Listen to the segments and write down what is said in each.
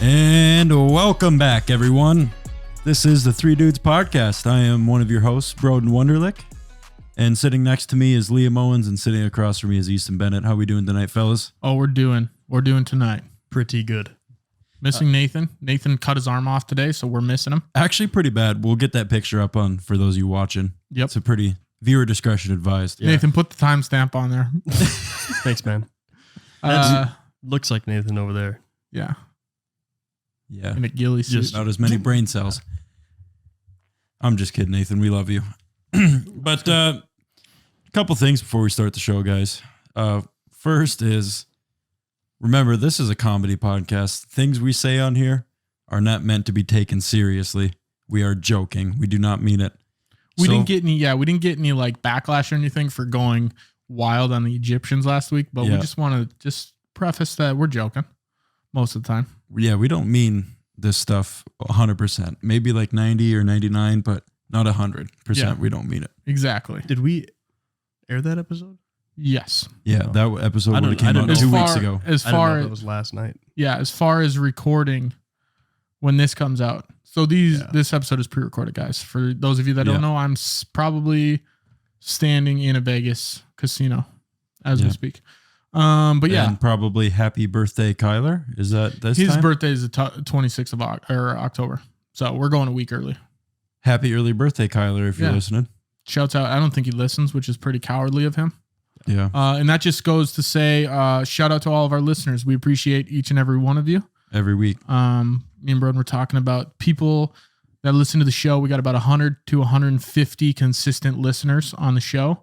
And welcome back, everyone. This is the Three Dudes Podcast. I am one of your hosts, Broden Wonderlick. And sitting next to me is Liam Owens, and sitting across from me is Easton Bennett. How we doing tonight, fellas? Oh, we're doing tonight. Pretty good. Missing Nathan. Nathan cut his arm off today, so we're missing him. Actually, pretty bad. We'll get that picture up on for those of you watching. Yep. It's a pretty viewer discretion advised. Yeah. Nathan, put the timestamp on there. Thanks, man. Looks like Nathan over there. Yeah. Yeah. In a ghillie suit. Just not as many brain cells. I'm just kidding, Nathan. We love you. But a couple things before we start the show, guys. First is, remember, this is a comedy podcast. Things we say on here are not meant to be taken seriously. We are joking. We do not mean it. We didn't get any like backlash or anything for going wild on the Egyptians last week, but we just want to just preface that we're joking most of the time. Yeah, we don't mean this stuff 100%. Maybe like 90 or 99, but not 100%. Yeah. We don't mean it. Exactly. Did we air that episode? Yes. Yeah, that episode would have came out 2 weeks ago. As far as it was last night. Yeah, as far as recording when this comes out. So this episode is pre-recorded, guys. For those of you that don't know, I'm probably standing in a Vegas casino as we speak. But yeah, and probably happy birthday, Kyler. Is that this his time? birthday is the 26th of October. So we're going a week early. Happy early birthday, Kyler, if you're listening. Shouts out. I don't think he listens, which is pretty cowardly of him. Yeah. And that just goes to say, shout out to all of our listeners. We appreciate each and every one of you. Every week. Me and Broden were talking about people that listen to the show. We got about 100 to 150 consistent listeners on the show,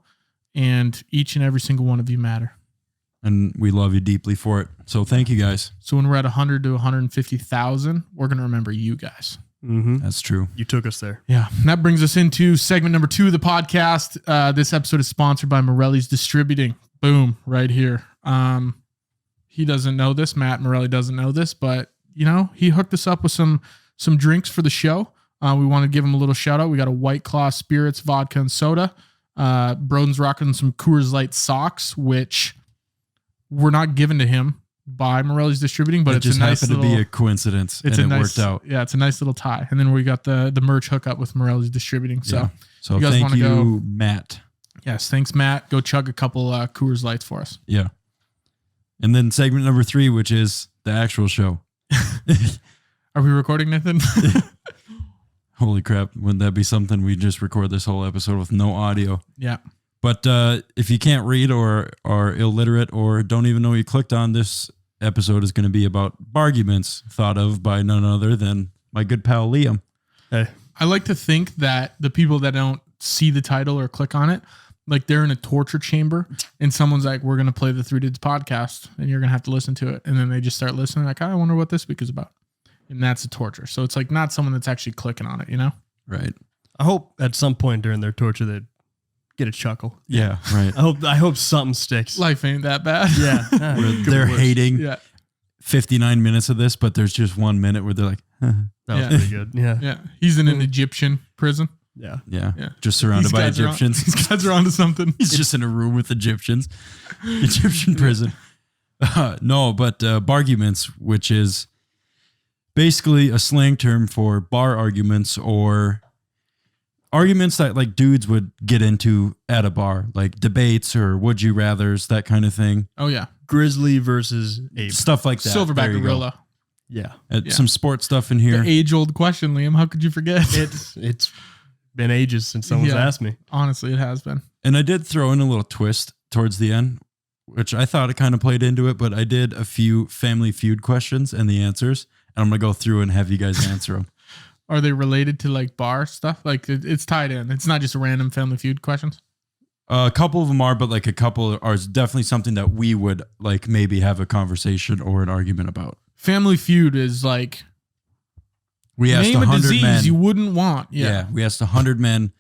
and each and every single one of you matter. And we love you deeply for it. So thank you, guys. So when we're at 100 to 150,000, we're going to remember you guys. Mm-hmm. That's true. You took us there. Yeah. And that brings us into segment number 2 of the podcast. This episode is sponsored by Morelli's Distributing. Boom, right here. He doesn't know this. Matt Morelli doesn't know this, but he hooked us up with some drinks for the show. We want to give him a little shout out. We got a White Claw Spirits, vodka, and soda. Broden's rocking some Coors Light socks, which were not given to him by Morelli's Distributing, but it just happened to be a coincidence, and it worked out. Yeah, it's a nice little tie. And then we got the merch hookup with Morelli's Distributing. So you guys thank you, Matt. Yes, thanks, Matt. Go chug a couple Coors Lights for us. Yeah. And then segment number 3, which is the actual show. Are we recording, Nathan? Holy crap. Wouldn't that be something? We just record this whole episode with no audio. Yeah. But if you can't read or are illiterate or don't even know you clicked on, this episode is going to be about Barguments, thought of by none other than my good pal Liam. Hey. I like to think that the people that don't see the title or click on it, like they're in a torture chamber and someone's like, we're going to play the Three Dudes podcast and you're going to have to listen to it. And then they just start listening like, I wonder what this week is about. And that's a torture. So it's like not someone that's actually clicking on it, Right. I hope at some point during their torture they get a chuckle. Yeah, right. I hope something sticks. Life ain't that bad. Yeah. They're hating 59 minutes of this, but there's just 1 minute where they're like, that was pretty good. Yeah. Yeah. He's in an Egyptian prison. Yeah. Just surrounded by Egyptians. These guys are onto something. He's just in a room with Egyptians. Egyptian prison. No, but Barguments, which is basically a slang term for bar arguments or arguments that like dudes would get into at a bar, like debates or would you rathers, that kind of thing. Oh, yeah. Grizzly versus ape. Stuff like that. Silverback gorilla. Yeah. Some sports stuff in here. The age-old question, Liam. How could you forget? It's been ages since someone's asked me. Honestly, it has been. And I did throw in a little twist towards the end, which I thought it kind of played into it, but I did a few Family Feud questions and the answers, and I'm going to go through and have you guys answer them. Are they related to like bar stuff? Like it's tied in. It's not just random Family Feud questions. A couple of them are, but like a couple are definitely something that we would like maybe have a conversation or an argument about. Family Feud is like we asked name 100 a disease men. You wouldn't want. Yeah, we asked 100 men.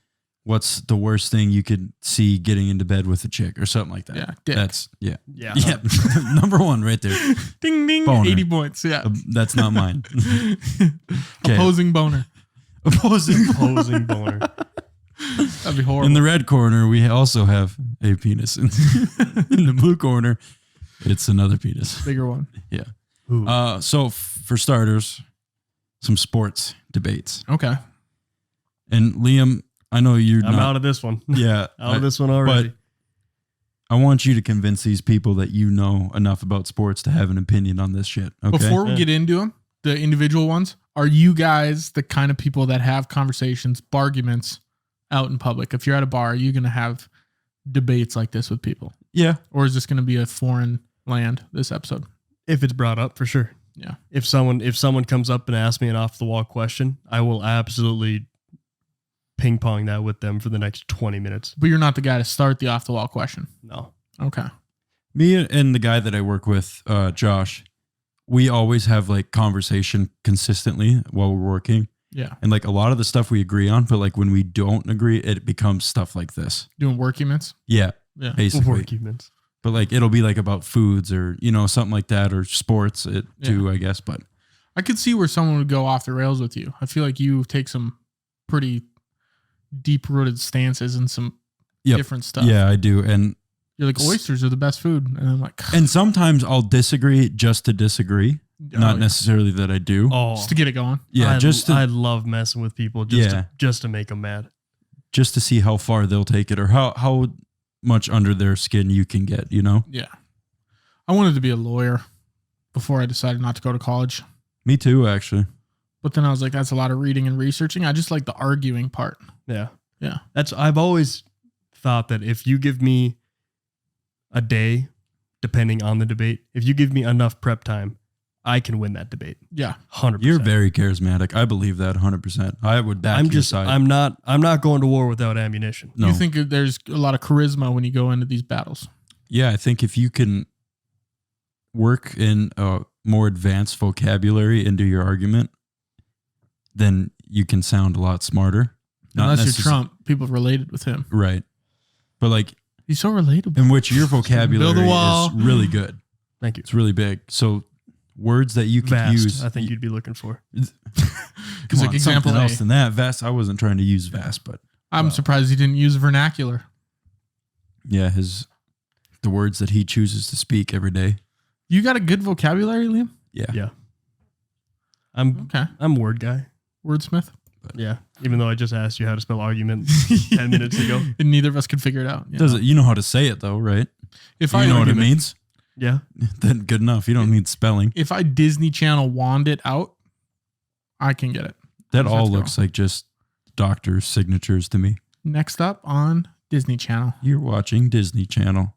What's the worst thing you could see getting into bed with a chick or something like that? Yeah, dick. That's number 1 right there. Ding ding, Boner. 80 points. Yeah, that's not mine. Opposing boner. Opposing boner. That'd be horrible. In the red corner, we also have a penis. In the blue corner, it's another penis. Bigger one. Yeah. So for starters, some sports debates. Okay. And Liam, I know you're I'm not, out of this one. Yeah. Out of this one already. But I want you to convince these people that you know enough about sports to have an opinion on this shit. Okay. Before we get into them, the individual ones, are you guys the kind of people that have conversations, barguments out in public? If you're at a bar, are you going to have debates like this with people? Yeah. Or is this going to be a foreign land, this episode? If it's brought up, for sure. Yeah. If someone comes up and asks me an off the wall question, I will absolutely ping pong that with them for the next 20 minutes. But you're not the guy to start the off the wall question. No. Okay. Me and the guy that I work with, Josh, we always have like conversation consistently while we're working. Yeah. And like a lot of the stuff we agree on, but like when we don't agree, it becomes stuff like this. Doing workyments? Yeah. Yeah. Basically. Arguments. But like it'll be like about foods or, something like that, or sports too, I guess. But I could see where someone would go off the rails with you. I feel like you take some pretty deep rooted stances and some different stuff. Yeah, I do. And you're like, oysters are the best food. And I'm like, and sometimes I'll disagree just to disagree. Not necessarily that I do. Oh, just to get it going. Yeah, I love messing with people just to make them mad. Just to see how far they'll take it or how much under their skin you can get, Yeah. I wanted to be a lawyer before I decided not to go to college. Me too, actually. But then I was like, that's a lot of reading and researching. I just like the arguing part. Yeah. Yeah. I've always thought that if you give me a day, depending on the debate, if you give me enough prep time, I can win that debate. Yeah. 100%. You're very charismatic. I believe that 100%. I would back your side. I'm not going to war without ammunition. No. You think there's a lot of charisma when you go into these battles? Yeah, I think if you can work in a more advanced vocabulary into your argument, then you can sound a lot smarter. Unless you're Trump, people related with him. Right. But like, he's so relatable. in which your vocabulary Build a wall. is really good. Thank you. It's really big. So words that you can Vast, use. I think you'd be looking for. Come like on, example something A. else than that. Vast. I wasn't trying to use vast, but I'm surprised he didn't use vernacular. yeah, the words that he chooses to speak every day. You got a good vocabulary, Liam? Yeah. Yeah. I'm a word guy. Wordsmith? Yeah. Even though I just asked you how to spell argument 10 minutes ago. And neither of us could figure it out. Yeah. Does it? You know how to say it though, right? If You know what it means? Yeah. Then good enough. You don't need spelling. If I Disney Channel wand it out, I can get it. That Let's all go. looks like just doctor's signatures to me. Next up on Disney Channel. You're watching Disney Channel.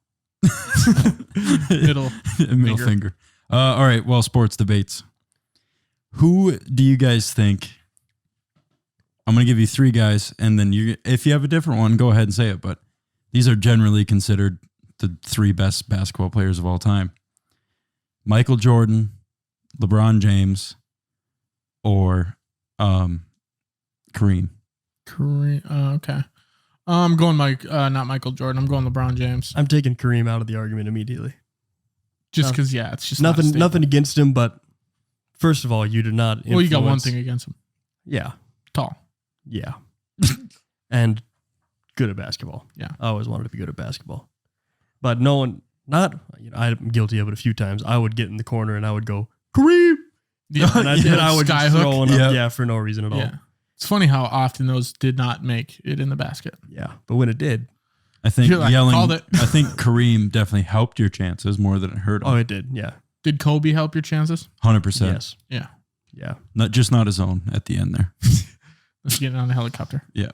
Middle finger. All right. Well, sports debates. Who do you guys think? I'm going to give you three guys, and then if you have a different one, go ahead and say it. But these are generally considered the three best basketball players of all time: Michael Jordan, LeBron James, or Kareem. Okay. I'm going not Michael Jordan. I'm going LeBron James. I'm taking Kareem out of the argument immediately. Just because, it's just nothing against him, but first of all, you did not. Well, you got one thing against him. Yeah. Tall. Yeah. And good at basketball. Yeah. I always wanted to be good at basketball. But I'm guilty of it a few times. I would get in the corner and I would go, Kareem! Yeah, and I would just throw one up, for no reason at all. Yeah. It's funny how often those did not make it in the basket. Yeah. But when it did. I think You're like, yelling. called it. I think Kareem definitely helped your chances more than it hurt him. Oh, it did. Yeah. Did Kobe help your chances? 100%. Yes. Yeah. Yeah. Not his own at the end there. Let's get on the helicopter. Yeah.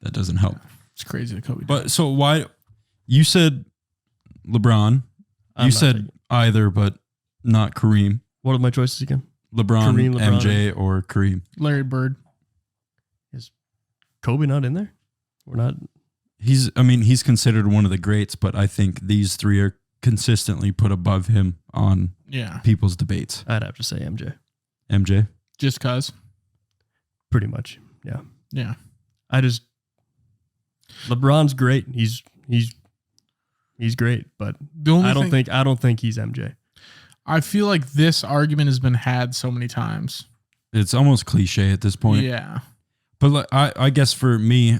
That doesn't help. It's crazy that Kobe did. But so why you said LeBron? I'm You not said taking- either, but not Kareem. What are my choices again? LeBron, Kareem, LeBron. MJ, or Kareem. Larry Bird. Is Kobe not in there? We're not. He's considered one of the greats, but I think these three are consistently put above him on people's debates. I'd have to say MJ. MJ? Just cause. Pretty much. Yeah. Yeah. LeBron's great. He's great, but I don't think he's MJ. I feel like this argument has been had so many times. It's almost cliche at this point. Yeah. But like, I guess for me,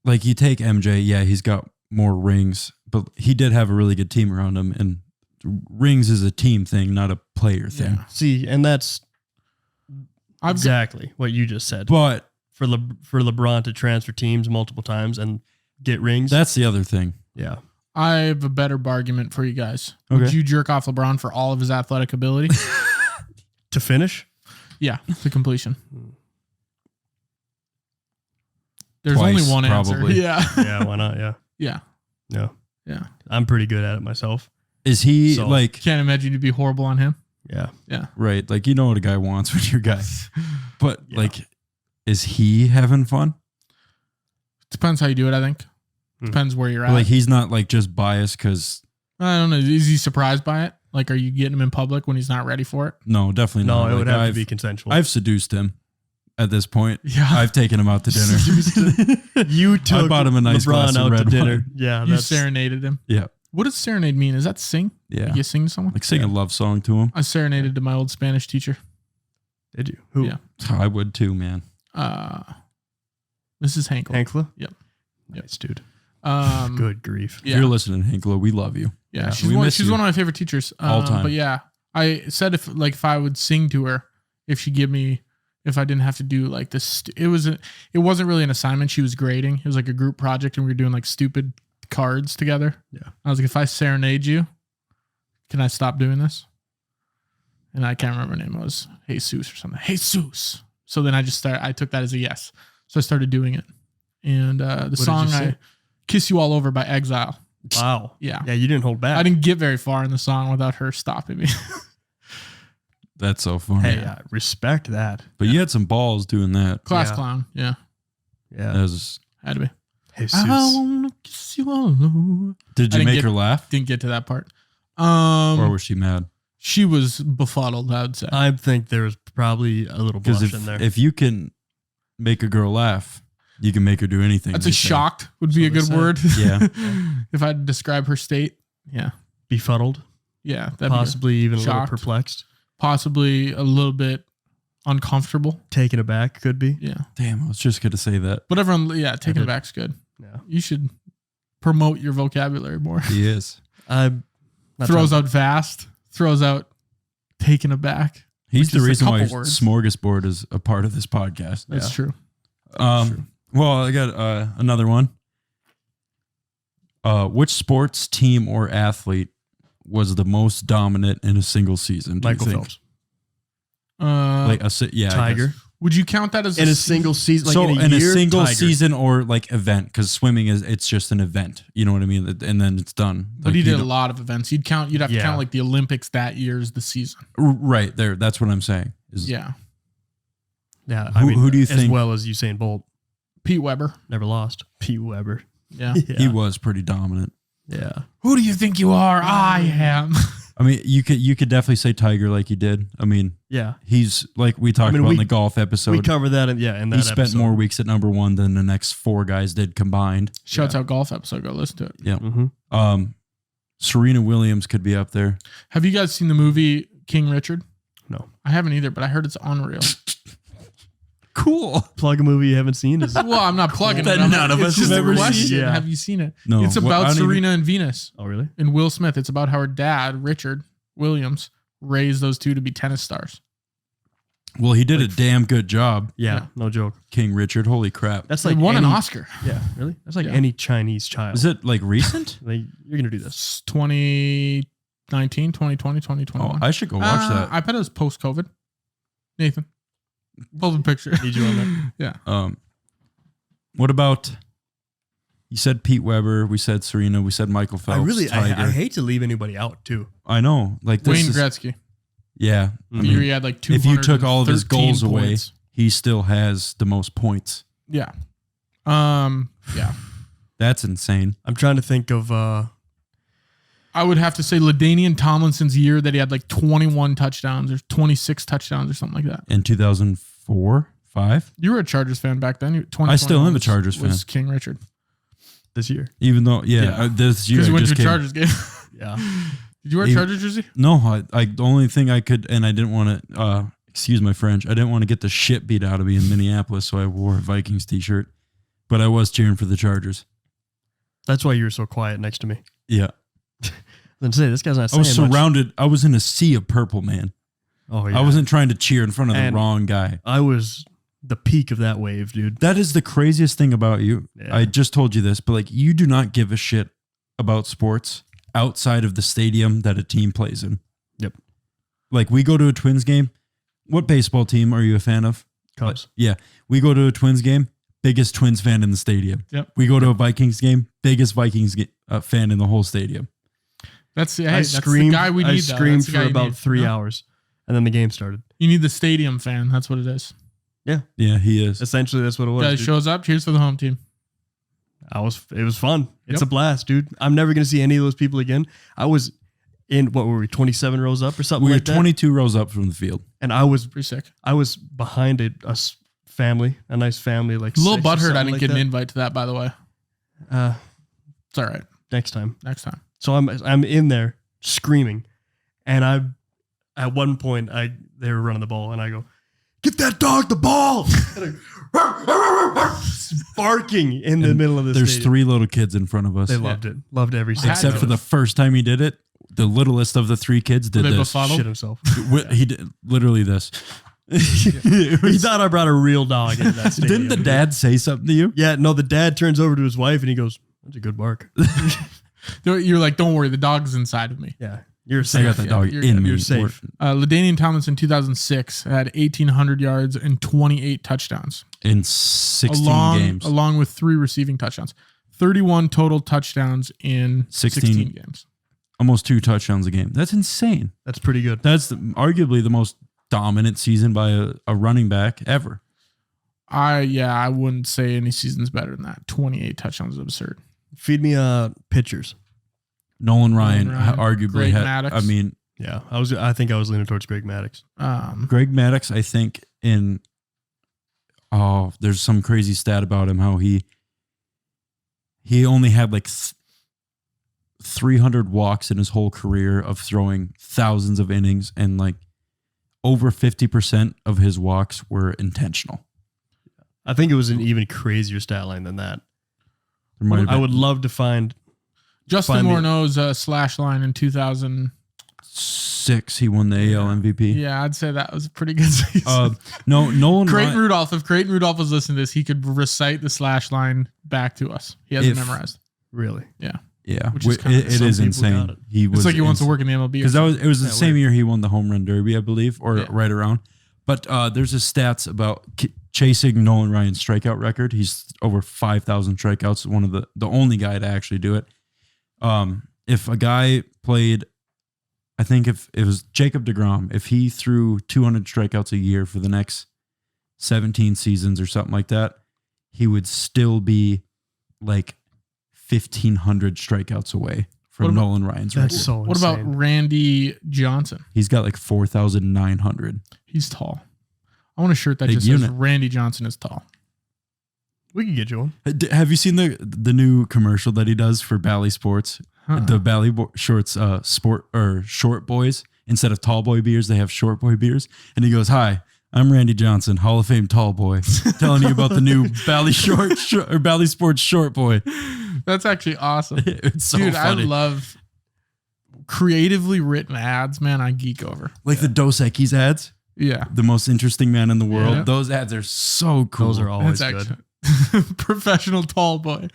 you take MJ, yeah, he's got more rings, but he did have a really good team around him and rings is a team thing, not a player thing. Yeah. See, and that's I've exactly what you just said. But For LeBron to transfer teams multiple times and get rings, that's the other thing. yeah. I have a better argument for you guys. Okay. Would you jerk off LeBron for all of his athletic ability? To finish, Yeah, to completion. There's Twice, only one probably. answer. Yeah. yeah, why not? Yeah, Yeah. no, Yeah. I'm pretty good at it myself. Is he So- like Can't imagine you'd be horrible on him. Yeah, Yeah. right? Like you know what a guy wants when you're a guy, but Yeah. like, is he having fun? Depends how you do it, I think. Depends where you're at. Like he's not like just biased because I don't know. Is he surprised by it? Like, are you getting him in public when he's not ready for it? no, definitely no, not. it would Like, have I've, to be consensual. I've seduced him at this point. Yeah. I've taken him out to dinner. You took bought him a nice glass LeBron of out red to dinner. wine. Yeah, You that's serenaded him. Yeah, What does serenade mean? Is that sing? yeah. Like you sing to someone? Like sing a love song to him. I serenaded to my old Spanish teacher. Did you? Who? Yeah. I would too, man. Mrs. Hankel. Hankla? Yep. Nice, dude. Good. Good grief. If you're listening, Hanklo, we love you. Yeah, Yeah, she's we one. miss She's you. one of my favorite teachers All time. But yeah, I said if I would sing to her, if she give me, if I didn't have to do like this, it wasn't really an assignment. She was grading. It was like a group project, and we were doing like stupid cards together. Yeah. I was like, if I serenade you, can I stop doing this? And I can't remember her name. It was Jesus or something. Jesus. So then I took that as a yes. So I started doing it, and the did song you say? "Kiss You All Over" by Exile. Wow. Yeah. Yeah, you didn't hold back. I didn't get very far in the song without her stopping me. That's so funny. Hey, I respect that. But you had some balls doing that. Class Yeah. clown. Yeah. Yeah. That was, Had to be. Jesus. I wanna kiss you all over. did I you didn't make get- her laugh? Didn't get to that part. Or was she mad? She was befuddled, I would say. I think there's probably a little Because blush in there. if you can make a girl laugh, you can make her do anything. I'd they say say. shocked would be a That's good what they word. Yeah. If I had to describe her state. Yeah. Befuddled, Yeah. That'd possibly even a Shocked. little perplexed, possibly a little bit uncomfortable. taken aback, could be. Yeah. Damn, I was just going to say that. But everyone, taking did. it back's good. Yeah. You should promote your vocabulary more. He is. I'm not Throws trying- out fast, throws out taken aback. He's Which the is a reason why couple words. Smorgasbord is a part of this podcast. That's true. Well, I got another one. Which sports team or athlete was the most dominant in a single season? Do Michael you think? Phelps. Like I Tiger. guess. Would you count that as In a single season, like So in in a year, single Tiger. season or like event, because swimming it's just an event. You know what I mean? And then it's done. But Like, he you did a don't- lot of events. You'd have to Yeah. count like the Olympics that year as the season. right there. That's what I'm saying. Is Yeah. Yeah, Who do you as think- well as Usain Bolt Pete Weber. never lost? Pete Weber. Yeah. he was pretty dominant. Yeah. Who do you think you are? I am. I mean, you could definitely say Tiger like you did. I mean, Yeah. he's like we talked I mean, about in we- the golf episode. We covered that in that he spent episode. more weeks at number one than the next four guys did combined. Shouts out golf episode. Go listen to it. Yeah. Mm-hmm. Serena Williams could be up there. Have you guys seen the movie King Richard? No. I haven't either, but I heard it's unreal. Cool. Plug a movie you haven't seen. Is Well, I'm not plugging That it. I'm none of it's us just have a ever seen. question. Yeah. Have you seen it? No. It's Well, I about don't even- Serena and Venus Oh, really? and Will Smith. It's about how her dad, Richard Williams, raised those two to be tennis stars. Well, he did a damn good job, Yeah, Yeah. no joke. King Richard. Holy crap. That's They like won an any- Oscar. Yeah, really? That's like Yeah. any Chinese child. Is it like recent? Like, you're gonna do this. It's 2019, 2020, 2021. Oh, I should go watch that. I bet it was post-COVID. Nathan, pull the picture. Need you on that. Yeah. What about? You said Pete Weber. We said Serena. We said Michael Phelps. Tiger. I hate to leave anybody out too. I know. Like this Wayne is, Gretzky. Yeah. I The mean, year he had like 200. if you took all of his goals away, points. he still has the most points. Yeah. Yeah. That's insane. I'm trying to think of I would have to say LaDainian Tomlinson's year that he had like 21 touchdowns or 26 touchdowns or something like that. In 2004, 5, You were a Chargers fan back then. I still am a Chargers was fan. King Richard. this year. even though Yeah. this year Because I you went to just a came. Chargers game. Yeah. Did you wear a Even- Chargers jersey? No, I the only thing I could, and I didn't want to. Excuse my French. I didn't want to get the shit beat out of me in Minneapolis, so I wore a Vikings t-shirt. But I was cheering for the Chargers. That's why you were so quiet next to me. Yeah. Then say this guy's not I saying was much. surrounded. I was in a sea of purple, man. Oh yeah. I wasn't trying to cheer in front of the And- wrong guy. I was the peak of that wave, dude. That is the craziest thing about you. Yeah. I just told you this, but like you do not give a shit about sports outside of the stadium that a team plays in. Yep. Like we go to a Twins game. What baseball team are you a fan of? Cubs. Yeah. We go to a Twins game. Biggest Twins fan in the stadium. Yep. We go to a Vikings game. Biggest Vikings fan in the whole stadium. That's I that's screamed. the guy we need. I though. screamed That's the for guy you about need, 3 you know? hours, and then the game started. You need the stadium fan. That's what it is. Yeah, he is. Essentially, that's what it was. Guy dude. shows up, cheers for the home team. It was fun. It's Yep. a blast, dude. I'm never gonna see any of those people again. I was in what were we 27 rows up or something We were like that, 22 rows up from the field. and I was Pretty sick. behind family, a nice family, like A little 6 or butthurt I something didn't like get an that. invite to that, by the way. It's all right. Next time. Next time. So I'm in there screaming, and at one point they were running the ball, and I go, "Get that dog the ball!" And barking in the middle of the There's stadium. 3 little kids in front of us. They loved it. Loved every Had second. Except to. for the first time he did it, the littlest of the 3 kids did Were they this. befuddled? Shit himself. He did literally this. He thought I brought a real dog into that stadium. Didn't the dad say something to you? Yeah, no, the dad turns over to his wife and he goes, "That's a good bark." You're like, don't worry, the dog's inside of me. Yeah, you're I safe. got that dog you're in good. me. You're safe. LaDainian Tomlinson, 2006, had 1,800 yards and 28 touchdowns. In 16 games. Along with 3 receiving touchdowns. 31 total touchdowns in 16 games. Almost 2 touchdowns a game. That's insane. That's pretty good. That's arguably the most dominant season by a running back ever. I wouldn't say any season's better than that. 28 touchdowns is absurd. Feed me pitchers. Nolan Ryan, Ryan, arguably Greg had. Maddux. I mean, Yeah, I think I was leaning towards Greg Maddux. Greg Maddux. I think there's some crazy stat about him how he only had like 300 walks in his whole career of throwing thousands of innings, and like over 50% of his walks were intentional. I think it was an even crazier stat line than that. There might have I been would love to find. Justin Find me- Morneau's slash line in 2000. 6. He won the AL MVP. Yeah, I'd say that was a pretty good season. No, Nolan Creighton Ryan. Rudolph, if Creighton Rudolph was listening to this, he could recite the slash line back to us. He has it If- memorized. Really? Yeah. Yeah, Which is kinda- it some is people insane. got it. He was It's like he wants to work in the MLB. because it was the Yeah, same weird. year he won the home run derby, I believe, or Yeah. right around. But there's a stats about chasing Nolan Ryan's strikeout record. He's over 5,000 strikeouts. One of the only guy to actually do it. If a guy played, I think if it was Jacob deGrom, if he threw 200 strikeouts a year for the next 17 seasons or something like that, he would still be like 1,500 strikeouts away from What about- Nolan Ryan's record. That's so What about insane. Randy Johnson? He's got like 4,900. He's tall. I want a shirt that Big just unit. says Randy Johnson is tall. We can get you one. Have you seen the new commercial that he does for Bally Sports? The Bally Shorts short boys. Instead of tall boy beers, they have short boy beers. And he goes, "Hi, I'm Randy Johnson, Hall of Fame tall boy, telling you about the new Bally or Bally Sports short boy." That's actually awesome. It's so Dude, funny. I love creatively written ads, man. I geek over. Like the Dos Equis ads, Yeah. the most interesting man in the world. Yeah. Those ads are so cool. Those are always That's good. actually professional tall boy.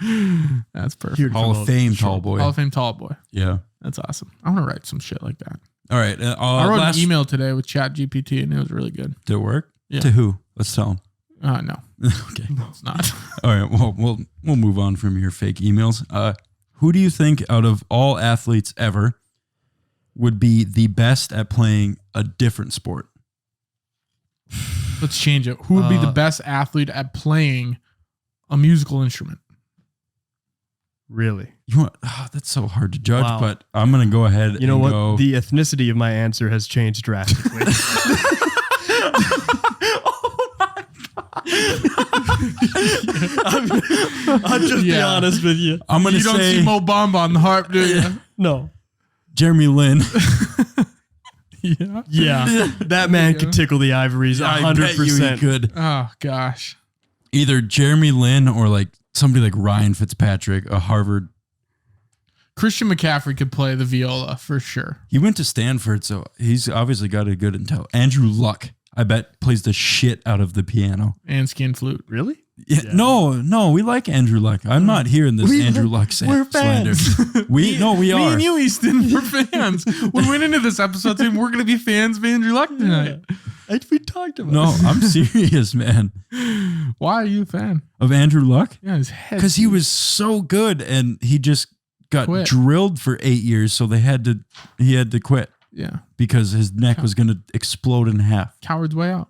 That's perfect. Here to Hall of promote Fame short- tall boy. Hall of Fame tall boy. Yeah. That's awesome. I want to write some shit like that. All right. I wrote last, an email today with ChatGPT and it was really good. Did it work? Yeah. To who? Let's tell him. No, Okay. it's not. All right. Well, we'll move on from your fake emails. Who do you think out of all athletes ever would be the best at playing a different sport? Let's change it. Who would be the best athlete at playing a musical instrument? Really? That's so hard to judge, Wow. but I'm gonna go ahead. You know and what? Go, The ethnicity of my answer has changed drastically. I'll just be Yeah. honest with you. I'm gonna You don't say see Mo Bamba on the harp, do you? No. Jeremy Lin. Yeah. Yeah. That man could tickle the ivories I bet you he 100%. could. Oh gosh. Either Jeremy Lin or like somebody like Ryan Fitzpatrick, a Harvard Christian McCaffrey could play the viola for sure. He went to Stanford, so he's obviously got a good intel. Andrew Luck, I bet, plays the shit out of the piano. And skin flute. Really? Yeah. No, we like Andrew Luck. I'm not hearing this Andrew Luck we're slander. fans. We are. Me and you, Easton, we're fans. We went into this episode saying we're going to be fans of Andrew Luck tonight. We talked about No, I'm serious, man. Why are you a fan? Of Andrew Luck? Yeah, his head. Because he was so good and he just got Quit. drilled for 8 years, so he had to quit Yeah. because his neck was going to explode in half. Coward's way out.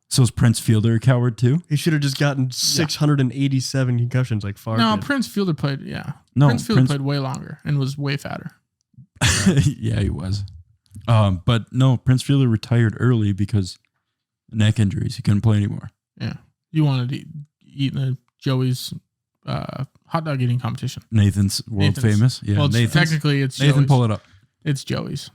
So is Prince Fielder a coward too? He should have just gotten 687 concussions like Favre No, did. Prince Fielder played, No, Prince Fielder played way longer and was way fatter. Yeah, he was. But no, Prince Fielder retired early because neck injuries. He couldn't play anymore. Yeah. You wanted to eat in a Joey's hot dog eating competition. Nathan's world famous. Yeah, Well, Nathan's. technically it's Nathan, Joey's. pull it up. It's Joey's.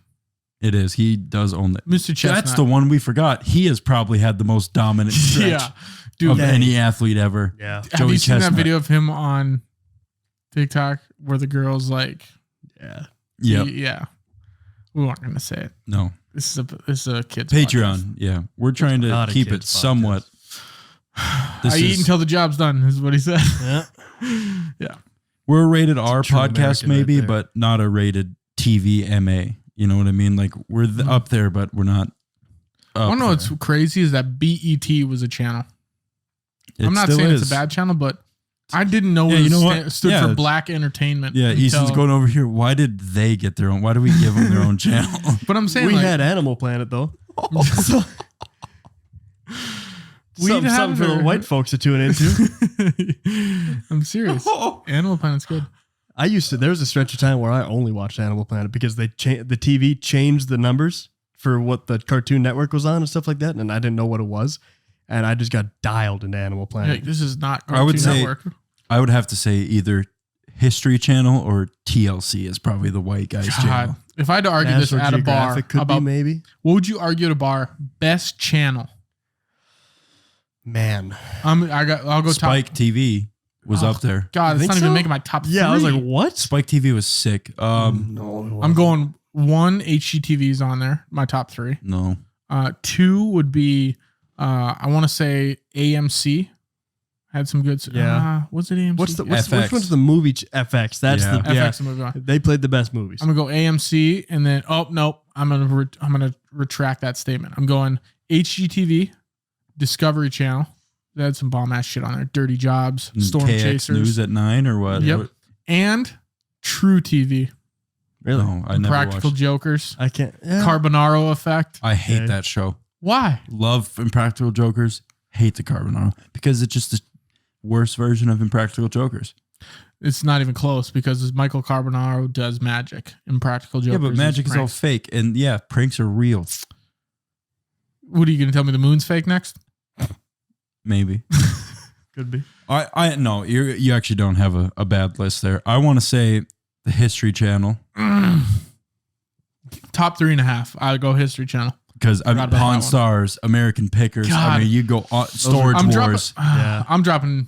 It is. He does own it. Mr. Chestnut. That's the one we forgot. He has probably had the most dominant stretch Yeah. Dude, of any athlete ever. Yeah. have Joey you seen that Chestnut. video of him on TikTok where the girl's like, Yeah. Yep. yeah. We weren't going to say it. No. This is a kid's Patreon. podcast. Yeah. We're trying to Not a keep it kid's somewhat. I eat until the job's done, is what he said. Yeah. Yeah. We're a rated R true podcast American maybe, right there. but not a rated TV MA. You know what I mean? Like we're up there, but we're not. I don't know what's crazy is that BET was a channel. I'm not saying it's a bad channel, but I didn't know Yeah, it you know what? stood Yeah. for Black Entertainment. Yeah, Easton's until- going over here. Why did they get their own? Why do we give them their own channel? But I'm saying We like, had Animal Planet though. We'd Something have for the her- white folks to tune into. I'm serious. Animal Planet's good. There was a stretch of time where I only watched Animal Planet because the TV changed the numbers for what the Cartoon Network was on and stuff like that, and I didn't know what it was, and I just got dialed into Animal Planet. Like, this is not I would Cartoon say- Network. I would have to say either History Channel or TLC is probably the white guy's channel. God, if I had to argue this National at a bar Geographic could about be maybe. what would you argue at a bar? Best channel. Man, I'll go Spike top. TV was Oh, up there. God, it's Think not even so? making my top yeah, I was three. like, what? Spike TV was sick. No, I'm going one HGTV's on there, my top three. No. Two would be I want to say AMC had some good. Yeah. Was it AMC? Which FX. one's the movie? FX. That's Yeah. the FX movie on. They played the best movies. I'm gonna go AMC and then nope. I'm gonna retract that statement. I'm going HGTV, Discovery Channel. They had some bomb ass shit on there. Dirty Jobs, Storm KX Chasers, News at 9 or what? Yep. and True TV. really? No, I never Practical watched. Jokers, I can't. Yeah. Carbonaro Effect. I hate Okay. that show. Why? Love Impractical Jokers. Hate the Carbonaro because it's just the worst version of Impractical Jokers. It's not even close because Michael Carbonaro does magic. Impractical Jokers. Yeah, but magic is all pranks. fake, and yeah, pranks are real. What are you gonna tell me? The moon's fake next? Maybe. Could be. I no, you actually don't have a bad list there. I want to say the History Channel Top 3.5. I'll go History Channel. because I mean Forgot about that Pawn one. Stars, American Pickers. God. I mean, you go Storage I'm dropping. Wars, Yeah. I'm dropping.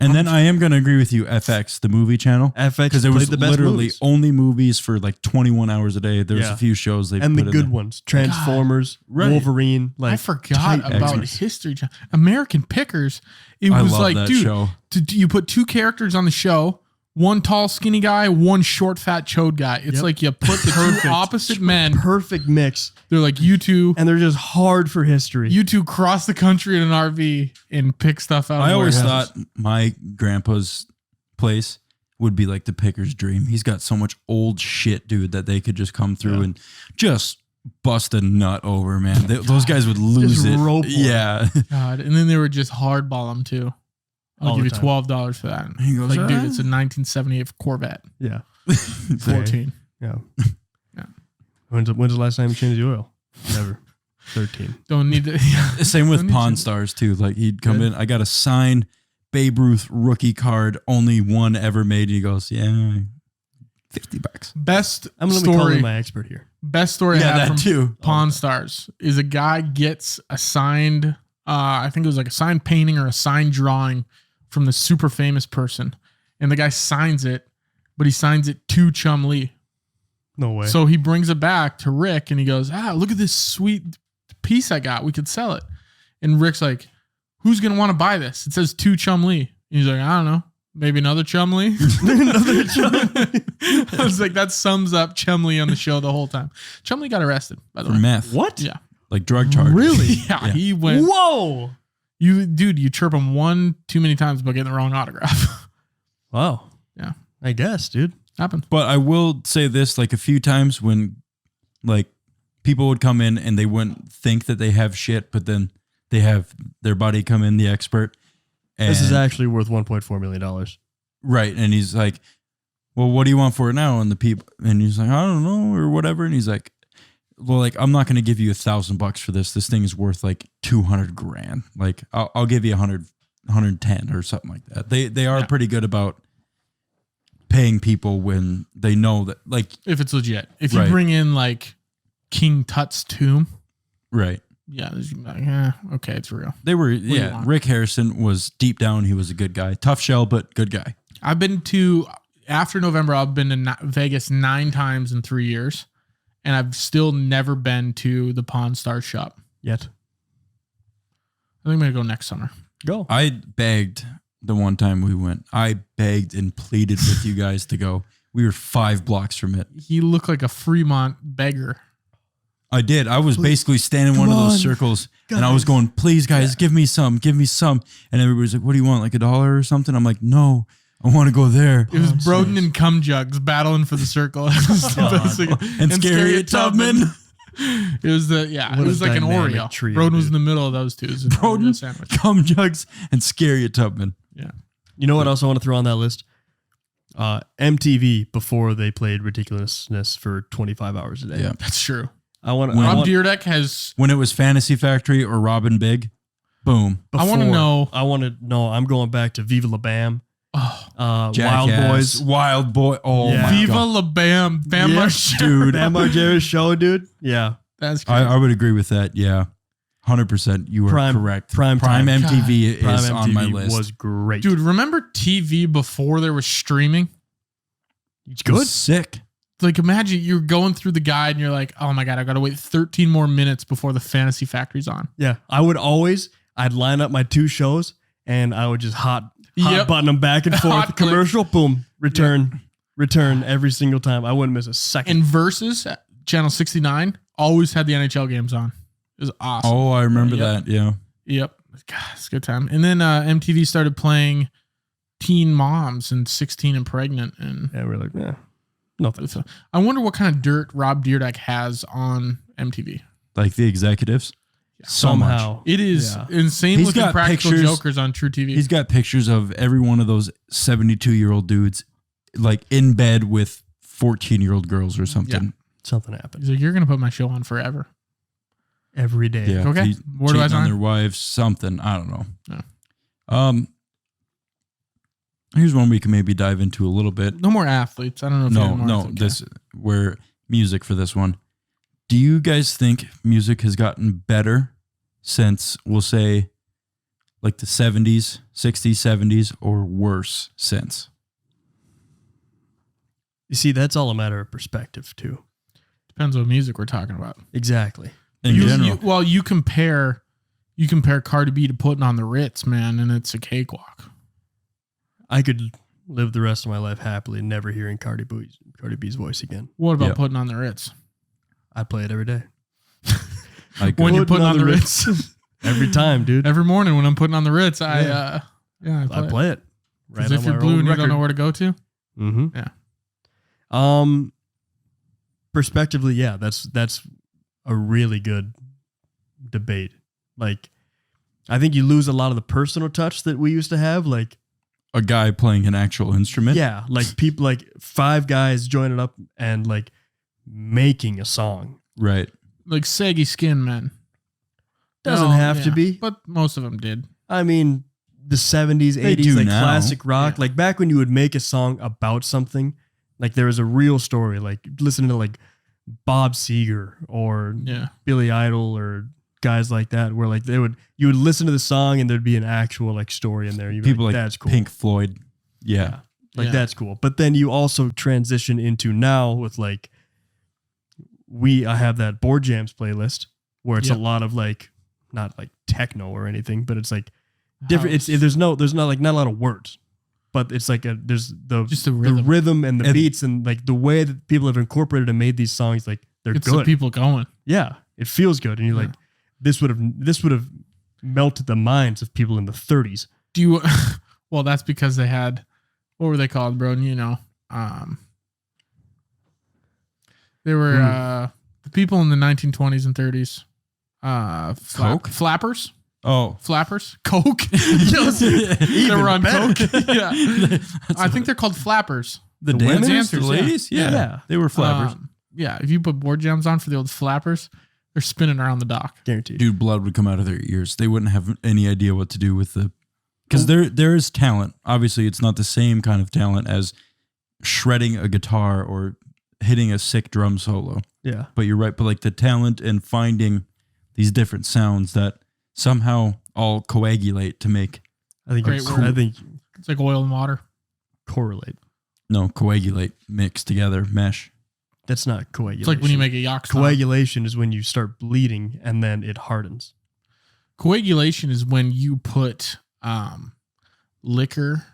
and then I am going to agree with you. FX, the movie channel, FX because it played was the best literally movies. only movies for like 21 hours a day. There was Yeah. a few shows they and the put in good there. ones. Transformers, Right. Wolverine. Like I forgot tight about movies. History Channel. American Pickers. It I was love like, that dude, show. you put two characters on the show. One tall, skinny guy, one short, fat, chode guy. It's Yep. like you put the two opposite men. Perfect mix, They're like, you two and they're just hard for history. cross the country in an RV and pick stuff out. I of always warehouses. thought my grandpa's place would be like the picker's dream. He's got so much old shit, dude, that they could just come through Yeah. and just bust a nut over, man. Those guys would lose Just it. rope one. Yeah. God, and then they would just hardball them too. I'll All give you the time. $12 for that. He goes, Like, dude, "Ah." it's a 1978 Corvette. Yeah, 14. yeah, Yeah. When's the last time you changed the oil? Never. 13. Don't need to. Same Don't with need Pawn to- Stars too. Like he'd come Good. in, I got a signed Babe Ruth rookie card, only one ever made. And he goes, yeah, $50. Best I'm gonna be calling story. my expert here. Best story I Yeah, have that from too. Pawn Stars is a guy gets a signed, I think it was like a signed painting or a signed drawing from the super famous person. And the guy signs it, but he signs it to Chum Lee. No way. So he brings it back to Rick and he goes, look at this sweet piece I got. We could sell it. And Rick's like, who's going to want to buy this? It says to Chum Lee. And he's like, I don't know. Maybe another Chum Lee. Another Chum Lee. I was like, that sums up Chum Lee on the show the whole time. Chum Lee got arrested, by the For way. meth. What? Yeah. Like drug charges. Really? Yeah, Yeah. he went. Whoa. You chirp him one too many times about getting the wrong autograph. Wow. Yeah. I guess, dude. Happens. But I will say this, like a few times when like people would come in and they wouldn't think that they have shit, but then they have their buddy come in, the expert. And, This is actually worth $1.4 million. right. And he's like, well, what do you want for it now? And the people, and he's like, I don't know, or whatever. And he's like, well, like, I'm not going to give you $1,000 for this. This thing is worth like 200 grand. Like I'll give you 110 or something like that. They are pretty good about paying people when they know that, like, If it's legit. If you Right. bring in like King Tut's tomb, right. yeah, okay, it's real. They were, you yeah. want? Rick Harrison was deep down. He was a good guy. Tough shell, but good guy. I've been to, after November, I've been to Vegas 9 times in 3 years, and I've still never been to the Pawn Star shop. Yet. I think I'm going to go next summer. Go. I begged the one time we went. I begged and pleaded with you guys to go. We were 5 blocks from it. He looked like a Fremont beggar. I did. I was basically standing in one of those circles and I was going, please guys, give me some. And everybody's like, what do you want? Like $1 or something? I'm like, no, I want to go there. It was Broden and Cum Jugs battling for the circle. It was the best thing. And Scary Tubman. It was it What was a like an dynamic Oreo. trio, Broden was dude. in the middle of those two. It was an Oreo Broden, sandwich. Cum Jugs, and Scary Tubman. Yeah. You know what else I want to throw on that list? MTV before they played Ridiculousness for 25 hours a day. Yeah. That's true. I want Rob Dyrdek has When it was Fantasy Factory or Robin Big, boom. I wanna know- I want to know. I'm going back to Viva La Bam. Wild Jackass, Boys. Wild Boy. Oh Yeah. my Viva God. La Bam. Bam Yeah, Margera. dude. Bam Margera's show, dude. Yeah. That's crazy. I would agree with that. Yeah. 100%. You are Prime- correct. prime Prime time. MTV Prime is on my MTV list. was great. Dude, remember TV before there was streaming? it's It was good. sick. Like, imagine you're going through the guide and you're like, oh my God, I got to wait 13 more minutes before the Fantasy Factory's on. Yeah. I'd line up my 2 shows and I would just hot Yep. button them back and forth. Hot click. Commercial, boom, return every single time. I wouldn't miss a second. And Versus, Channel 69, always had the NHL games on. It was awesome. Oh, I remember Yep. that. Yeah. Yep. God, it's a good time. And then MTV started playing Teen Moms and 16 and Pregnant. And Yeah, we're like, yeah, nothing. I wonder what kind of dirt Rob Dyrdek has on MTV. Like the executives. So Somehow. much. It is Yeah. insane He's looking got Practical pictures- Jokers on True TV. He's got pictures of every one of those 72-year-old dudes like in bed with 14-year-old girls or something. Something happened He's like, you're going to put my show on forever. every day. Yeah. Okay. He's Where do I cheating on sign? their wives, something. I don't know. No. Here's one we can maybe dive into a little bit. No more athletes. I don't know if you have more No, athletes. this where music for this one. Do you guys think music has gotten better since, we'll say, like the 70s, 60s, 70s, or worse since? You see, that's all a matter of perspective too. Depends what music we're talking about. Exactly. In general. You compare Cardi B to Putting on the Ritz, man, and it's a cakewalk. I could live the rest of my life happily never hearing Cardi B's voice again. What about Yeah. Putting on the Ritz? I play it every day. Like, When you're putting on the Ritz. Every time, dude. Every morning when I'm putting on the Ritz, Yeah. I I play it. Because if you're blue and you don't know where to go to, Mm-hmm. Yeah. Perspectively, yeah, that's a really good debate. Like, I think you lose a lot of the personal touch that we used to have. Like, a guy playing an actual instrument. yeah, like people, like 5 guys joining up and like making a song. Right. like saggy skin men. Doesn't No, have to yeah, be. but most of them did. I mean, the 70s, They 80s, do like now. classic rock, Yeah. like back when you would make a song about something, like there was a real story, like listening to like Bob Seger or Yeah. Billy Idol or guys like that, where like you would listen to the song and there'd be an actual like story in there. You'd be People like that's cool. Pink Floyd. Yeah. Like Yeah. that's cool. But then you also transition into now with like I have that Board Jams playlist where it's Yep. a lot of like not like techno or anything, but it's like different. House. There's not a lot of words, but it's like there's Just the the rhythm. rhythm and the And- beats and like the way that people have incorporated and made these songs like they're It's the good. people going. Yeah, it feels good, and you're Yeah. like this would have melted the minds of people in the 30s. Do you? Well, that's because they had, what were they called, Broden? You know, they were the people in the 1920s and 30s. Coke? Flappers, Oh. flappers, Coke. They were on Coke. Yeah, I think they're called flappers. The The women? dancers, the Dancers, yeah. ladies? Yeah. Yeah. They were flappers. Yeah, if you put board jams on for the old flappers, they're spinning around the dock. Guaranteed. Dude, blood would come out of their ears. They wouldn't have any idea what to do with the... Because there is talent. Obviously, it's not the same kind of talent as shredding a guitar or hitting a sick drum solo. Yeah. But you're right. But like the talent and finding these different sounds that somehow all coagulate to make... I think Great word. I think It's like oil and water. correlate. No, coagulate, mix together, mesh. That's not coagulation. It's like when you make a yak song. coagulation is when you start bleeding and then it hardens. Coagulation is when you put liquor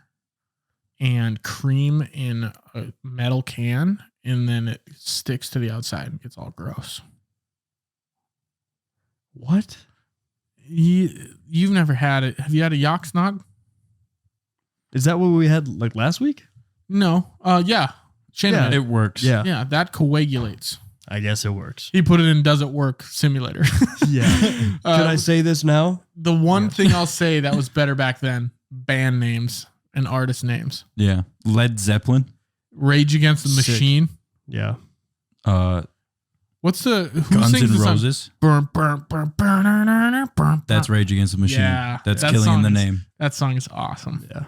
and cream in a metal can, and then it sticks to the outside and gets all gross. What? You've never had it. Have you had a yak snog? Is that what we had like last week? No. Yeah. Shane Yeah. had it. It works. Yeah. Yeah, that coagulates. I guess it works. He put it in Does It Work simulator. Yeah. Can I say this now? The one Yeah. thing I'll say that was better back then, band names and artist names. Yeah. Led Zeppelin. Rage Against the Sick. Machine. Yeah. What's the who Guns sings N' the song? Roses. Burn, burn, burn, burn, burn, burn, burn. That's Rage Against the Machine. Yeah, That's that killing in the song is- name. That song is awesome. Yeah.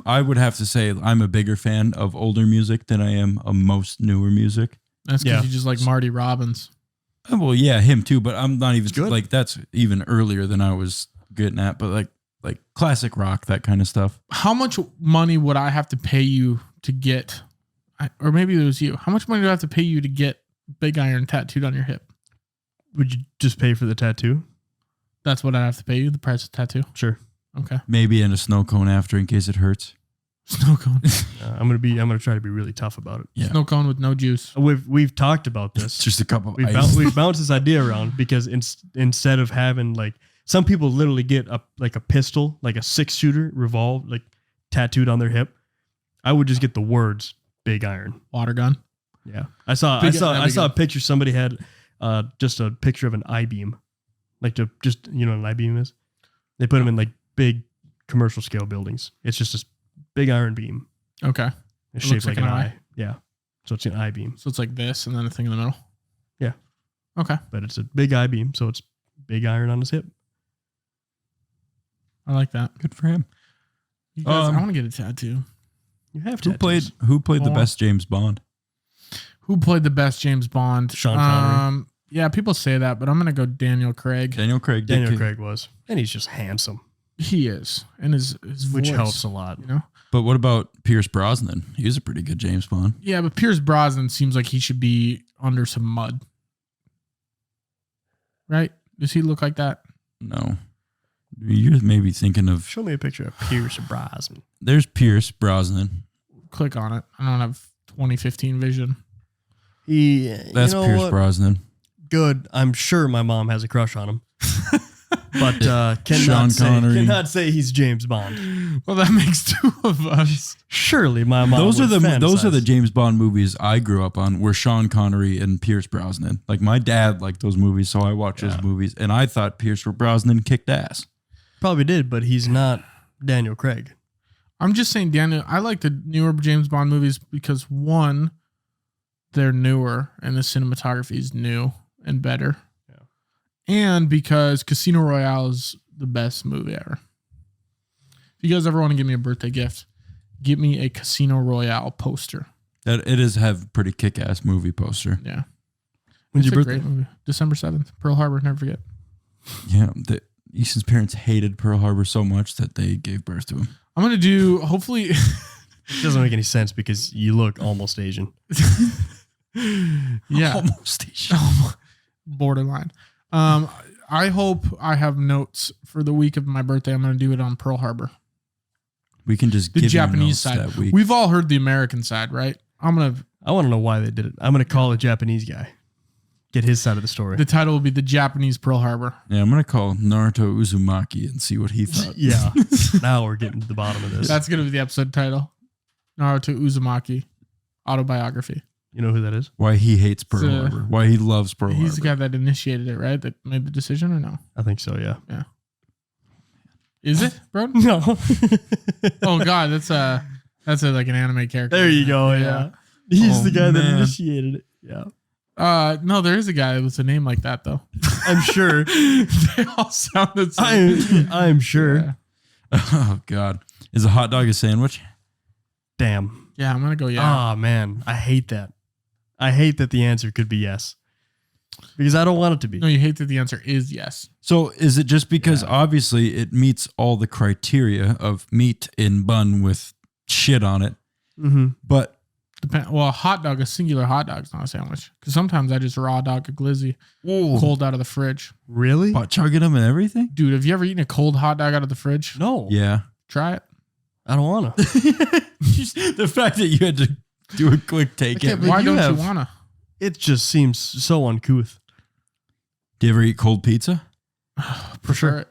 I would have to say I'm a bigger fan of older music than I am of most newer music. That's because Yeah. you just like Marty Robbins. Well, yeah, him too, but I'm not even good. like that's even earlier than I was getting at, but like classic rock, that kind of stuff. How much money would I have to pay you to get, or maybe it was you? How much money do I have to pay you to get Big Iron tattooed on your hip? Would you just pay for the tattoo? That's what I have to pay you, the price of tattoo. Sure. Okay. Maybe in a snow cone after in case it hurts. Snow cone. I'm gonna try to be really tough about it. Yeah. Snow cone with no juice. We've talked about It's this. just a couple of We've ice. bounced this idea around because instead of having like some people literally get a pistol, like a 6-shooter revolve, like tattooed on their hip. I would just get the words "Big Iron." Water gun. Yeah, I saw That'd be a good. picture. Somebody had just a picture of an I-beam, like to just you know what an I-beam is. They put them in like big commercial scale buildings. It's just this big iron beam. Okay. It's It shaped looks like like an an eye. Yeah, so it's an I-beam, So it's like this and then a thing in the middle. Yeah. Okay. but it's a big I-beam, so it's big iron on his hip. I like that. Good for him. You guys, Um, I want to get a tattoo. You have Who tattoos. played the Oh. best James Bond? Who played the best James Bond? Sean Connery. Yeah, people say that, but I'm gonna go Daniel Craig. Daniel Craig. did Daniel kick- Craig was, and he's just handsome, He is, and his which voice, helps a lot. You know. But what about Pierce Brosnan? He was a pretty good James Bond. Yeah, but Pierce Brosnan seems like he should be under some mud. Right? Does he look like that? No. You're maybe thinking of Show me a picture of Pierce Brosnan. there's Pierce Brosnan. Click on it. I don't have 2015 vision. He, That's you know Pierce what? Brosnan. Good. I'm sure my mom has a crush on him, but Sean Connery. cannot say he's James Bond. Well, that makes two of us. Surely my mom. Those are would those are the fantasize. James Bond movies I grew up on. Were Sean Connery and Pierce Brosnan. Like my dad liked those movies, so I watched Yeah. those movies, and I thought Pierce Brosnan kicked ass. Probably did, but he's not Daniel Craig. I'm just saying, Daniel, I like the newer James Bond movies because one, they're newer and the cinematography is new and better. Yeah. And because Casino Royale is the best movie ever. If you guys ever want to give me a birthday gift, get me a Casino Royale poster. That it is have pretty kick ass movie poster. Yeah. When's It's your a birthday? great movie. December 7th. Pearl Harbor, never forget. Yeah, Easton's parents hated Pearl Harbor so much that they gave birth to him. I'm going to do, hopefully, It doesn't make any sense because you look almost Asian. Yeah. Almost Asian. Borderline. I hope I have notes for the week of my birthday. I'm going to do it on Pearl Harbor. We can just The give Japanese you notes side. that week. We've all heard the American side, right? I want to know why they did it. I'm going to call a Japanese guy. Get his side of the story. The title will be The Japanese Pearl Harbor. Yeah, I'm gonna call Naruto Uzumaki and see what he thought. Yeah. Now we're getting to the bottom of this. That's going to be the episode title. Naruto Uzumaki autobiography. You know who that is? Why he hates Pearl It's, Harbor. Why he loves Pearl He's the Harbor. guy that initiated it, right? That made the decision or no? I think so, yeah. Is it, bro? No. Oh God, that's like an anime character. There you go, yeah. He's Oh, the guy that man. initiated it. Yeah. No, there is a guy with a name like that though. I'm sure. They all sound the same. I'm sure. Yeah. Oh God. Is a hot dog a sandwich? Damn. Yeah, I'm gonna go. Yeah. Oh, man. I hate that. I hate that the answer could be yes. Because I don't want it to be. No, you hate that the answer is yes. So is it just because Yeah. obviously it meets all the criteria of meat in bun with shit on it, Mm-hmm. but Well, a singular hot dog is not a sandwich. Because sometimes I just raw dog a glizzy cold out of the fridge. Really? butt chugging them and everything? Dude, have you ever eaten a cold hot dog out of the fridge? No. Yeah. Try it. I don't want to. Just the fact that you had to do a quick take Okay, it. but Why you don't have- you wanna? It just seems so uncouth. Do you ever eat cold pizza? Prefer it.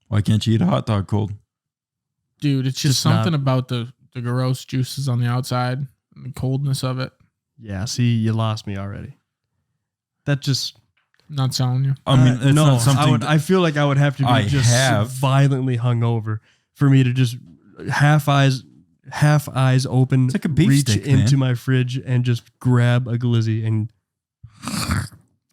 Why can't you eat a hot dog cold? Dude, it's just Just not- something about the gross juices on the outside and the coldness of it. Yeah, see, you lost me already. That just... Not selling you. I mean, it's no, not something. I feel like I would have to be I just have. violently hungover for me to just half eyes open, It's like a beef reach stick, into man. my fridge and just grab a glizzy and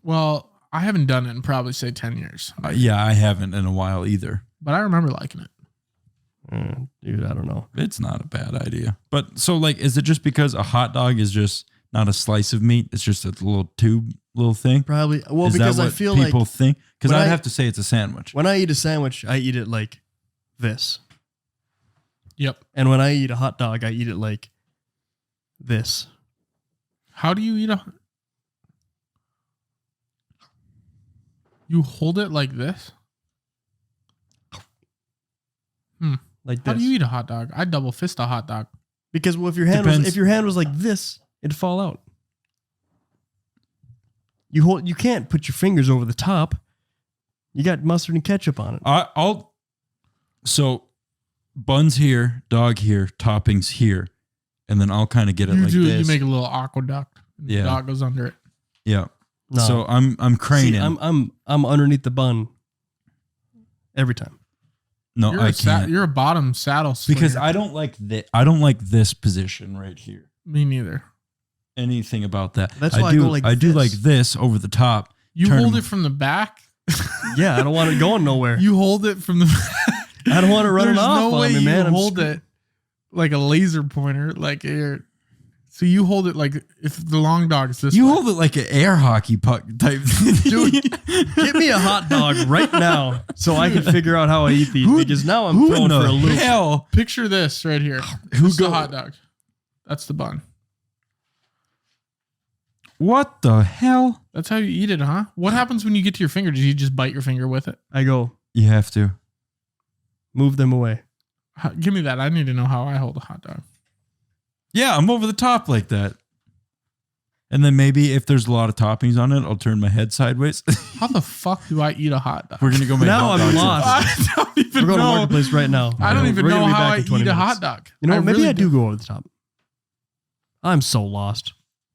Well, I haven't done it in probably say 10 years, Yeah, I haven't in a while either. but I remember liking it. dude, I don't know. It's not a bad idea. But so, like, is it just because a hot dog is just not a slice of meat? It's just a little thing? Probably well Is that because I what feel people like think? Because when I'd I- have to say it's a sandwich. when I eat a sandwich, I eat it like this, Yep. and when I eat a hot dog, I eat it like this. How do you eat a... You hold it like this? Like How this. do you eat a hot dog? I double fist a hot dog. Because well, if your Depends. hand was like this, it'd fall out. You can't put your fingers over the top. You got mustard and ketchup on it. So buns here, dog here, toppings here, and then I'll kind of get it like You this. make a little aqueduct. And Yeah. The dog goes under it. Yeah. No. So I'm craning. See, I'm underneath the bun every time. No, I can't. You're a bottom saddle swinger. Because I don't like I don't like this position right here. Me neither. Anything about that. That's why I go like I do this. like this over the top. You Turn hold them- it from the back. Yeah, I don't want it going nowhere. You hold it from the. I don't want it running There's off no on way me, you man. I'm hold screwed. it like a laser pointer, like you're. So you hold it like if the long dog is this. You way. hold it like an air hockey puck type thing. Dude, Give me a hot dog right now so I can figure out how I eat these because now I'm Who thrown in for the a loop. hell? Picture this right here. Who Who's the go- hot dog? That's the bun. What the hell? That's how you eat it, huh? What happens when you get to your finger? Do you just bite your finger with it? I go, You have to. move them away. Give me that. I need to know how I hold a hot dog. Yeah, I'm over the top like that. And then maybe if there's a lot of toppings on it, I'll turn my head sideways. How the fuck do I eat a hot dog? We're gonna go make Now hot I'm dogs lost. after. I don't even We're going to know. Marketplace right now. I don't even We're gonna know be how back I in 20 eat a minutes. hot dog. You know, maybe really I do go over the top. I'm so lost.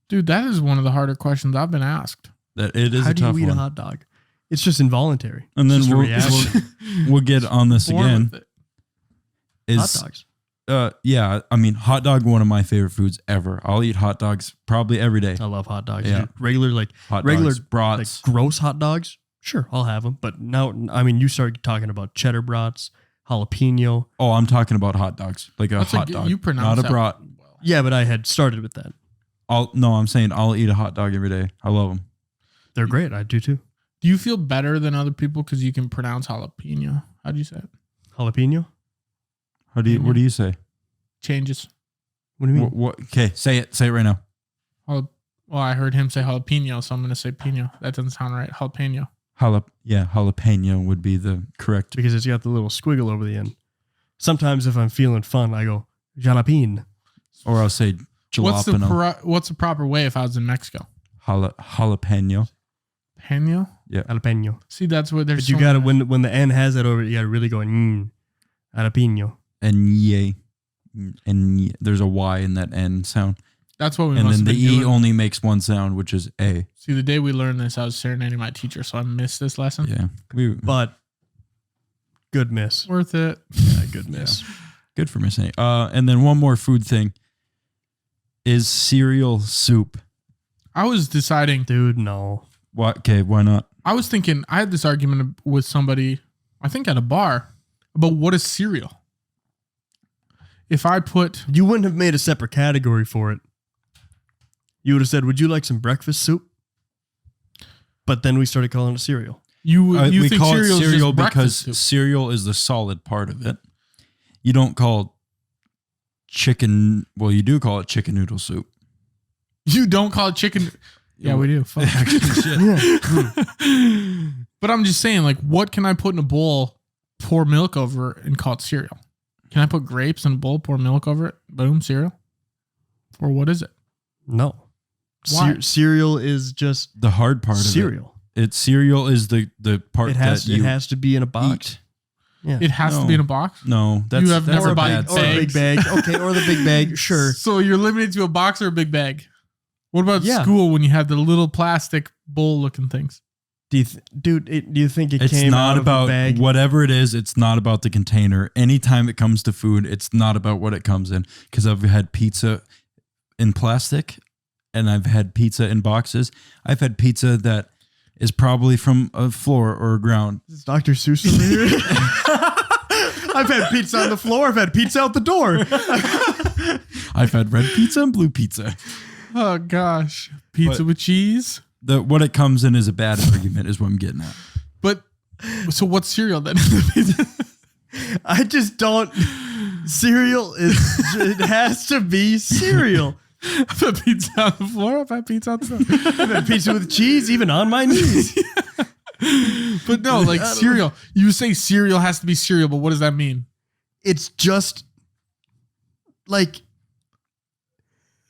Dude, that is one of the harder questions I've been asked. That it is How a do tough you eat one. a hot dog? It's just involuntary. And then It's just a we'll, reaction. we'll get on this Born again. with it. hot Is dogs. yeah, I mean hot dog one of my favorite foods ever. I'll eat hot dogs probably every day. I love hot dogs. Yeah. dude. Regular Hot regular dogs, brats. like gross hot dogs. Sure, I'll have them. But now, I mean, you started talking about cheddar brats, jalapeno. Oh, I'm talking about hot dogs. Like a That's hot a, dog. You pronounce not a that brat. well. Yeah, but I had started with that. I'm saying I'll eat a hot dog every day. I love them. They're great. I do too. Do you feel better than other people because you can pronounce jalapeno? How do you say it? Jalapeno. What do you say? changes. What do you mean? Okay, say it. Say it right now. Well, I heard him say jalapeno, so I'm going to say pino. That doesn't sound right. Jalapeno. Jalapeno would be the correct. Because it's got the little squiggle over the end. Sometimes if I'm feeling fun, I go jalapeno. Or I'll say jalapeno. What's the proper way if I was in Mexico? Jalapeno. Peno? Yeah. Jalapeno. See, that's where there's. But you got to, when the N has that over it, you got to really go, jalapeno. And there's a Y in that N sound. That's what we and must then have the been E doing. only makes one sound, which is A. See, the day we learned this, I was serenading my teacher, so I missed this lesson. Yeah. But good miss. Worth it. Yeah, good miss. Good for missing. And then one more food thing. Is cereal soup? I was deciding. Dude, no. What? Okay, why not? I was thinking, I had this argument with somebody, I think at a bar, about what is cereal. If I put. You wouldn't have made a separate category for it. You would have said, would you like some breakfast soup? But then we started calling it cereal. You we think call it cereal cereal because because soup. cereal is the solid part of it. You don't call chicken. Well, you do call it chicken noodle soup. You don't call it chicken. Yeah, we do. Fuck. But I'm just saying, like, what can I put in a bowl, pour milk over it, and call it cereal? Can I put grapes in a bowl, pour milk over it? Boom, cereal? Or what is it? No. Why? Cereal is just The hard part cereal. of it. Cereal is the part It has to be in a box. eat. Yeah. It has to be in a box? No, that's You have that's never a bought bad Or a saying. big bag. Okay, or the big bag. Sure. So you're limited to a box or a big bag? What about Yeah. school when you had the little plastic bowl looking things? Do you do you think it It's came not out about of a bag? whatever it is. It's not about the container. Anytime it comes to food, it's not about what it comes in. Because I've had pizza in plastic, and I've had pizza in boxes. I've had pizza that is probably from a floor or a ground. Is Dr. Seuss over here? I've had pizza on the floor. I've had pizza out the door. I've had red pizza and blue pizza. Oh, gosh. Pizza But- with cheese? What it comes in is a bad argument, is what I'm getting at. But, so what's cereal then? I just don't. Cereal is. It has to be cereal. I've had pizza on the floor. I've had pizza on the floor. I've had pizza with cheese, even on my knees. But no, like cereal. You say cereal has to be cereal, but what does that mean? It's just like.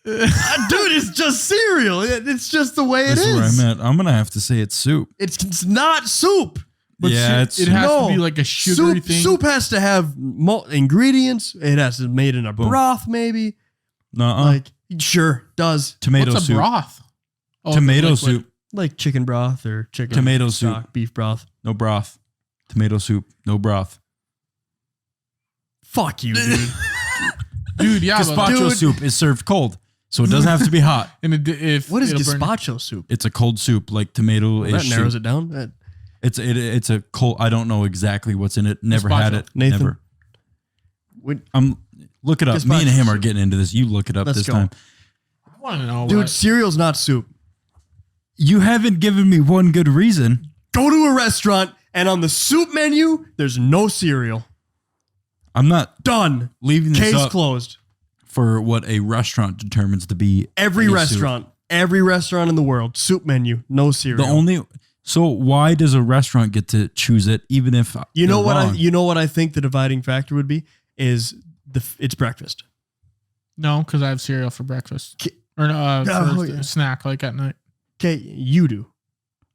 Dude, it's just cereal. It's just the way it This is where is. I'm at. I'm going to have to say it's soup. It's not soup. But Yeah, it has No. to be like a sugary Soup, thing. soup has to have ingredients. It has to be made in a Boom. broth, maybe. Nuh-uh. Like, sure, does. Tomato What's a soup. broth? Oh, Tomato the liquid. soup. Like chicken broth or chicken Tomato stock, soup. beef broth. No broth. Tomato soup. No broth. Fuck you, dude. Dude, yeah. But, Gazpacho dude. soup is served cold, so it doesn't have to be hot. and if What is it'll burn- gazpacho soup? It's a cold soup, like tomato That is narrows soup. it down. It's a cold. I don't know exactly what's in it. Never had Gazpacho. it. Nathan? Never. When- Look it up. Gazpacho Me and him are soup. getting into this. You look it up Let's this go. time. I want to know. Dude, what- cereal's not soup. You haven't given me one good reason. Go to a restaurant and on the soup menu, there's no cereal. I'm not Done. leaving this Case up closed. for what a restaurant determines to be Every a soup. restaurant in the world, soup menu, no cereal. The only so why does a restaurant get to choose it even if You know they're what? wrong? You know what I think the dividing factor would be is it's breakfast. No, because I have cereal for breakfast. Ki- Or Oh, for yeah. snack, like at night. Okay, you do.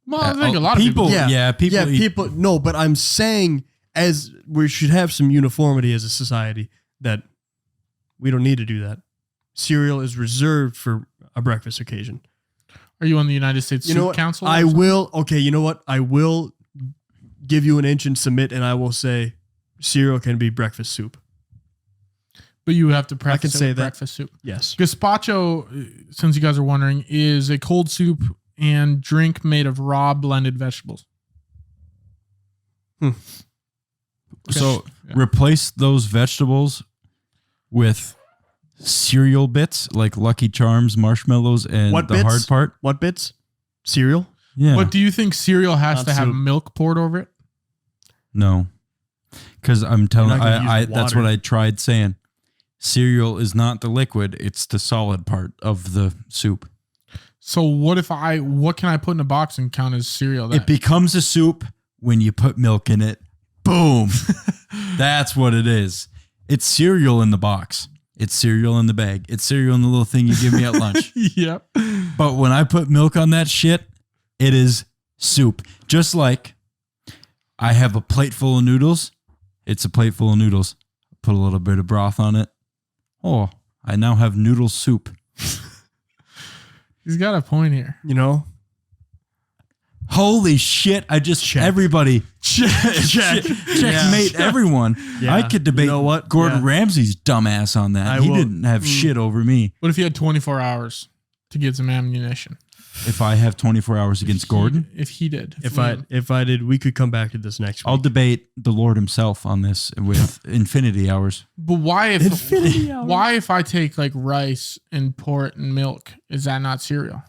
Well, I think a lot people, of people. Yeah. people, eat- people. No, but I'm saying as we should have some uniformity as a society that we don't need to do that. Cereal is reserved for a breakfast occasion. Are you on the United States You know Soup what? Council? or I something? will. Okay, you know what? I will give you an inch and submit, and I will say cereal can be breakfast soup. But you have to preface can it say with that. breakfast soup. Yes. Gazpacho, since you guys are wondering, is a cold soup and drink made of raw blended vegetables. So Yeah. replace those vegetables with cereal bits like Lucky Charms, marshmallows, and What the bits? hard part. What bits? Cereal? Yeah. But do you think cereal has Not to have soup. milk poured over it? No. Because I'm telling You're not gonna I use that's water. what I tried saying. Cereal is not the liquid, it's the solid part of the soup. So what can I put in a box and count as cereal? It becomes a soup when you put milk in it. Boom. That's what it is. It's cereal in the box. It's cereal in the bag. It's cereal in the little thing you give me at lunch. Yep. But when I put milk on that shit, it is soup. Just like I have a plate full of noodles. It's a plate full of noodles. Put a little bit of broth on it. Oh, I now have noodle soup. He's got a point here. You know? Holy shit. Everybody. Checkmate everyone. Yeah. I could debate Gordon Ramsay's dumbass on that. He didn't have shit over me. What if you had 24 hours to get some ammunition? If I have 24 hours against Gordon? If he did. If I did, we could come back to this next week. I'll debate the Lord himself on this with infinity hours. But why if I take like rice and pour it in milk, is that not cereal?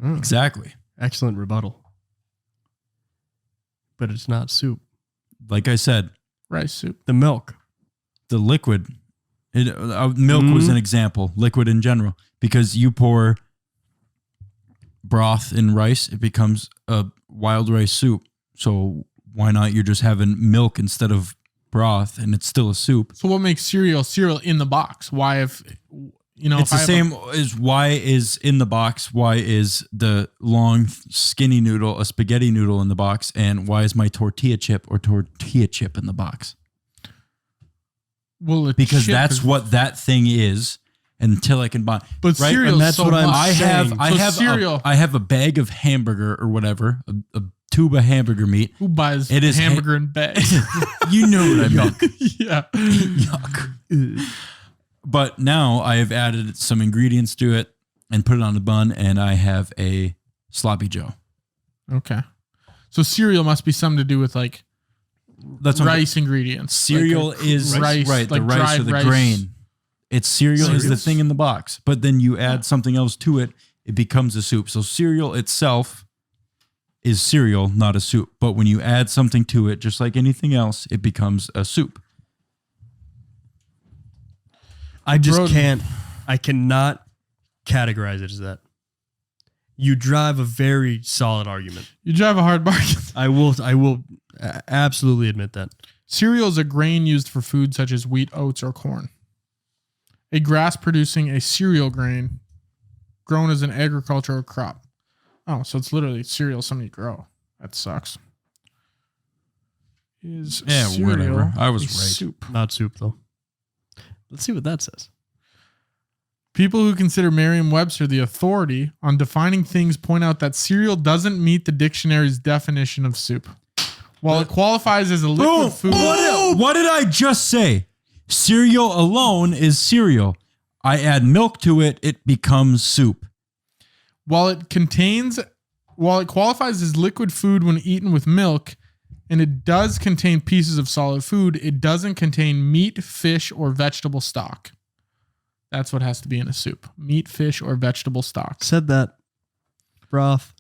Exactly. Excellent rebuttal. But it's not soup. Like I said, Rice soup. The milk. the liquid. Milk was an example, liquid in general, because you pour broth in rice, it becomes a wild rice soup. So why not you're just having milk instead of broth and it's still a soup? So what makes cereal in the box? Why if it's the same as why is in the box, why is the long skinny noodle a spaghetti noodle in the box, and why is my tortilla chip in the box? Well, because that's what that thing is until I can buy. But right? cereal, and that's so what much. I have a bag of hamburger or whatever, a tube of hamburger meat. Who buys hamburger in bag? You know what I mean. Yeah. Yuck. But now I have added some ingredients to it and put it on the bun, and I have a sloppy Joe. Okay. So cereal must be something to do with like rice ingredients. Cereal is rice, right, like the rice or the grain. It's cereal is the thing in the box, but then you add something else to it, it becomes a soup. So cereal itself is cereal, not a soup. But when you add something to it, just like anything else, it becomes a soup. I cannot categorize it as that. You drive a very solid argument. You drive a hard bargain. I will absolutely admit that. Cereal is a grain used for food such as wheat, oats, or corn. A grass producing a cereal grain grown as an agricultural crop. Oh, so it's literally cereal, something you grow. That sucks. Cereal whatever. I was a right. Soup? Not soup, though. Let's see what that says. People who consider Merriam-Webster the authority on defining things point out that cereal doesn't meet the dictionary's definition of soup. While it qualifies as a liquid food. What did I just say? Cereal alone is cereal. I add milk to it, it becomes soup. While it qualifies as liquid food when eaten with milk, and it does contain pieces of solid food, it doesn't contain meat, fish, or vegetable stock. That's what has to be in a soup. Meat, fish, or vegetable stock. Said that. Broth.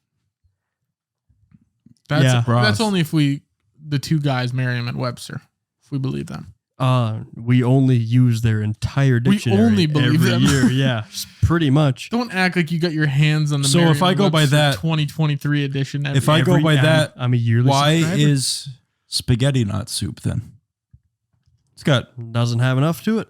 That's only if the two guys, Merriam and Webster, if we believe them. We only use their entire dictionary. We only believe every them. year. Yeah, pretty much. Don't act like you got your hands on the So if I go by that 2023 edition. If I go by that, I'm a yearly why subscriber. is spaghetti not soup then? Doesn't have enough to it.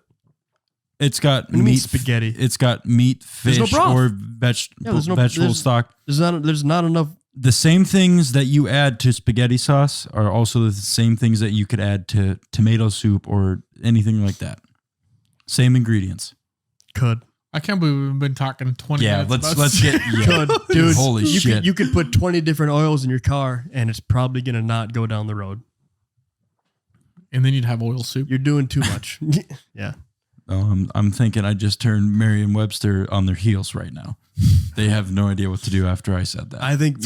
It's got What do you mean meat spaghetti. It's got meat, There's no fish, broth. or vegetable stock. There's not enough. The same things that you add to spaghetti sauce are also the same things that you could add to tomato soup or anything like that. Same ingredients. Could. I can't believe we've been talking 20 minutes. Let's get Could. Dude, holy shit. You could put 20 different oils in your car and it's probably going to not go down the road. And then you'd have oil soup. You're doing too much. Yeah. I'm thinking I just turned Merriam-Webster on their heels right now. They have no idea what to do after I said that. I think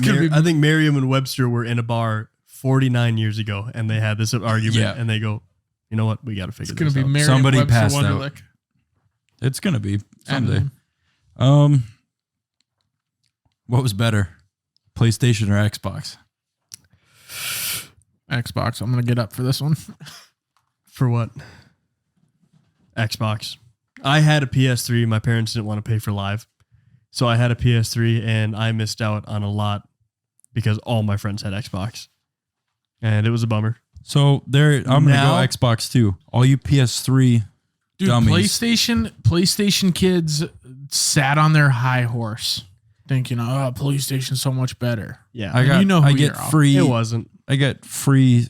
Merriam and Webster were in a bar 49 years ago and they had this argument and they go, you know what? We got to figure this out. It's going to be Merriam Somebody Webster passed Wonderlick. out. It's going to be someday. And What was better? PlayStation or Xbox? Xbox. I'm going to get up for this one. For what? Xbox. I had a PS3. My parents didn't want to pay for Live. So I had a PS3 and I missed out on a lot because all my friends had Xbox. And it was a bummer. So there, I'm going to Now- go Xbox too. All you PS3 Dude, dummies. PlayStation kids sat on their high horse thinking, oh, PlayStation's so much better. Yeah. I got, you know who I you're get off. free. It wasn't. I get free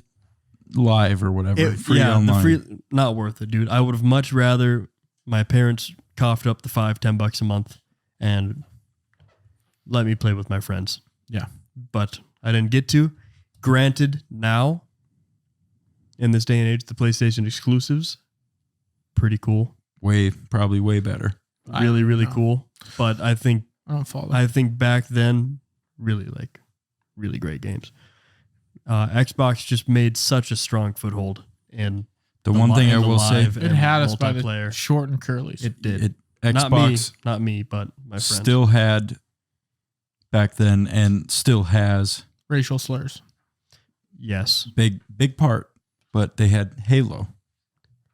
live or whatever. Free online. Not worth it, dude. I would have much rather my parents coughed up the $5-10 a month and let me play with my friends. Yeah. But I didn't get to. Granted, now in this day and age, the PlayStation exclusives, pretty cool. Probably way better. Really, really know. cool. But I think I don't follow. I think back then, really great games. Xbox just made such a strong foothold in The one thing I in the will say, live It and had us by the multiplayer. short and curlies. It did. Xbox Not me, but my friends. still had back then and still has Racial slurs. Yes. big part, but they had Halo.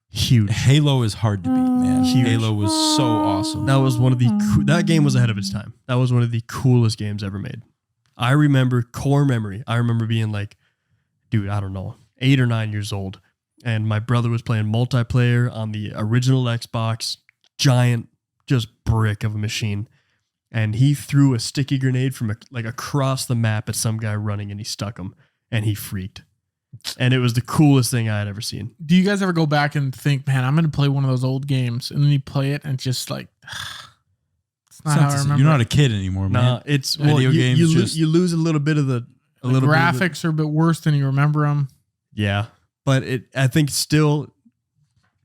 Huge. Halo is hard to beat, man. Huge. Halo was so awesome. That was one of the that game was ahead of its time. That was one of the coolest games ever made. I remember core memory. I remember being like, dude, I don't know, 8 or 9 years old, and my brother was playing multiplayer on the original Xbox, giant, just brick of a machine, and he threw a sticky grenade from across the map at some guy running, and he stuck him, and he freaked. And it was the coolest thing I had ever seen. Do you guys ever go back and think, man, I'm going to play one of those old games, and then you play it and it's just like, it's not how I remember. You're not a kid anymore, man. Nah, it's Video games you, just- you lose a little bit of the graphics are a bit worse than you remember them. Yeah, but I think still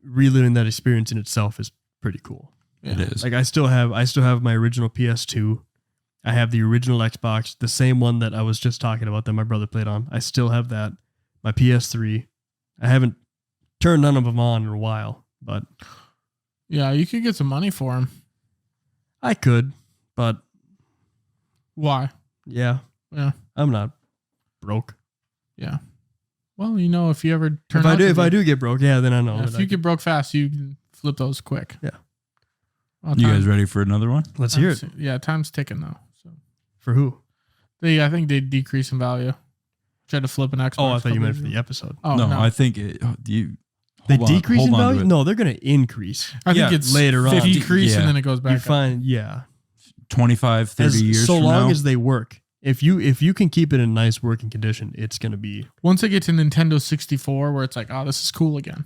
reliving that experience in itself is pretty cool. It is. Like I still have my original PS2. I have the original Xbox, the same one that I was just talking about that my brother played on. I still have that. My PS3. I haven't turned none of them on in a while, but Yeah, you could get some money for them. I could. But Why? yeah, Yeah. I'm not broke. Yeah. Well, you know, if you ever turn If I do get broke, yeah, then I know. if that you I get broke fast, you can flip those quick. Yeah. Well, You guys ready for another one? Let's hear it. Yeah, time's ticking though. So For who? I think they decrease in value. Tried to flip an Xbox. Oh, I thought you meant for couple the years episode. ago. Oh, no, no. I think They hold on- decrease hold in on to value? it. No, they're going to increase. I think yeah, it's later on. decrease Yeah. and then it goes You back up. find, yeah. 25, 30 years so from long now. as they work. If you can keep it in nice working condition, it's going to be Once I get to Nintendo 64, where it's like, oh, this is cool again.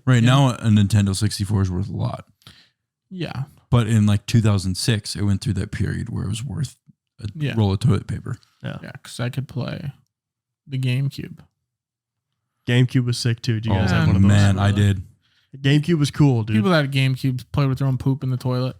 right yeah. now, a Nintendo 64 is worth a lot. Yeah. But in like 2006, it went through that period where it was worth a Yeah. roll of toilet paper. Yeah, because I could play the GameCube. GameCube was sick too. Did you guys have one of those? Man, I did. GameCube was cool, dude. People that had GameCubes play with their own poop in the toilet.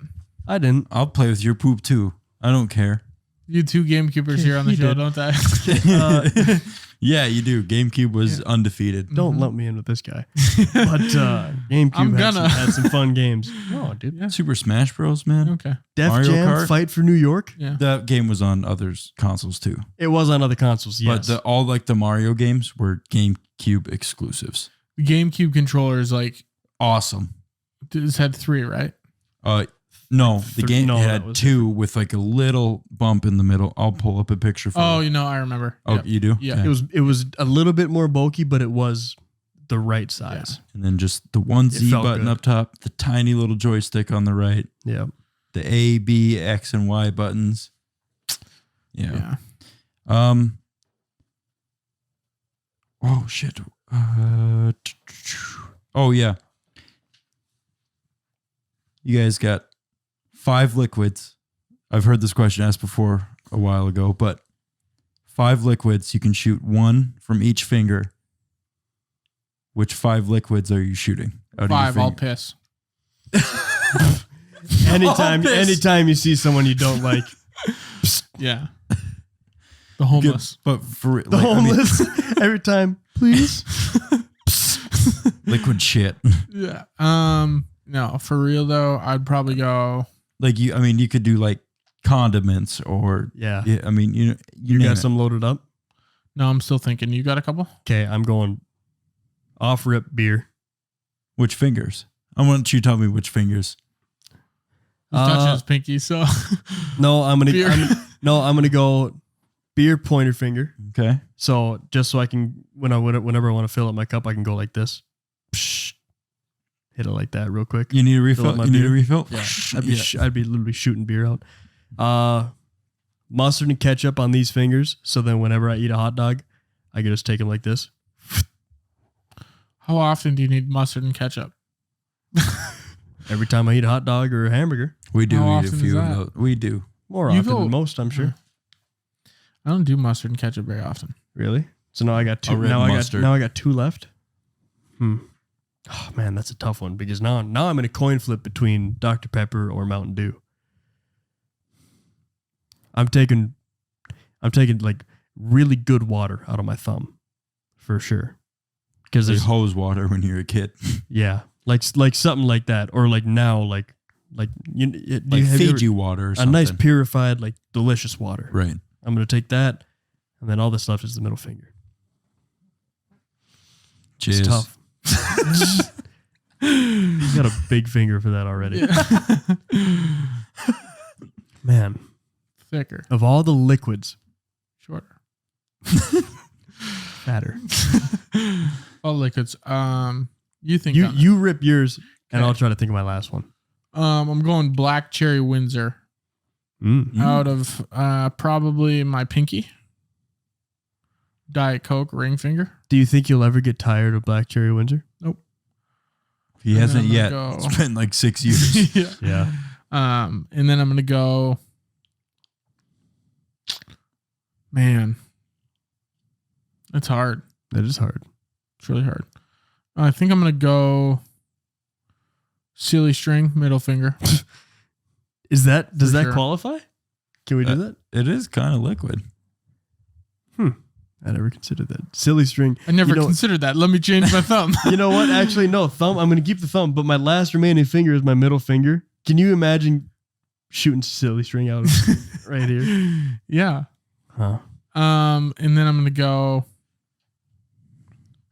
I didn't. I'll play with your poop too. I don't care. You two GameCubers here on the He show, did. don't I? Yeah, you do. GameCube was undefeated. Don't Mhm. lump me in with this guy. But GameCube I'm had gonna. had some fun games. Oh, dude. Yeah. Super Smash Bros, man. Okay. Def Mario Jam Kart? Fight for New York. Yeah. That game was on others consoles too. It was on other consoles, yes. But all like the Mario games were GameCube exclusives. The GameCube controller is like, Awesome. it's had 3, right? No, the game no, that had was 2 with like a little bump in the middle. I'll pull up a picture for Oh, you. you know, I remember. Oh, Yep. you do? Yeah. Okay. it was a little bit more bulky, but it was the right size. And then just the one Z felt button good. up top, the tiny little joystick on the right, Yeah. the A, B, X, and Y buttons. Yeah. Yeah. Oh shit. Oh yeah. You guys got 5 liquids. I've heard this question asked before a while ago, but 5 liquids. You can shoot 1 from each finger. Which 5 liquids are you shooting? Out 5, I'll of your piss. Anytime you see someone you don't like, Yeah. The homeless. But for the homeless, every time, please. liquid shit. Yeah. No, for real though, I'd probably go. Like you could do like condiments or Yeah. I mean, you You name got it. some loaded up? No, I'm still thinking. You got a couple? Okay, I'm going off rip beer. Which fingers? I want you to tell me which fingers. He's touching his pinky, so No, I'm Beer. gonna go beer pointer finger. Okay. So just so I can whenever I want to fill up my cup, I can go like this. Psh, hit it like that real quick. You need a Fill up refill? my You need a beer. refill? Yeah, I'd be literally shooting beer out. Mustard and ketchup on these fingers. So then whenever I eat a hot dog, I can just take them like this. how often do you need mustard and ketchup? Every time I eat a hot dog or a hamburger. We do How eat a often is few of that? those. We do. More You often go- than most, I'm sure. I don't do mustard and ketchup very often. Really? So now I got two. A red Now mustard. I got two left. Oh man, that's a tough one because now I'm in a coin flip between Dr. Pepper or Mountain Dew. I'm taking like really good water out of my thumb, for sure. Because There's there's hose water when you're a kid. yeah, like something like that, or like now like you Like have you Fiji ever- water or a something. nice purified like delicious water. Right. I'm gonna take that, and then all that's left is the middle finger. Cheers. It's tough. You got a big finger for that already. Man, Thicker, of all the liquids, shorter. fatter. All liquids. You think You rip yours, and Okay. I'll try to think of my last one. I'm going black cherry Windsor out of probably my pinky. Diet Coke ring finger. Do you think you'll ever get tired of black cherry Windsor? He And hasn't then yet. I'm gonna go- It's been like 6 years. Yeah. Yeah. And then I'm gonna go. Man, it's hard. That is hard. It's really hard. I think I'm gonna go. Silly string, middle finger. Does For that sure. qualify? Can we do that? It is kind of liquid. I never considered that. Silly string. I never You know- considered that. Let me change my thumb. You know what? Actually, no. Thumb. I'm going to keep the thumb, but my last remaining finger is my middle finger. Can you imagine shooting silly string out of right here? Yeah. Huh. And then I'm gonna go.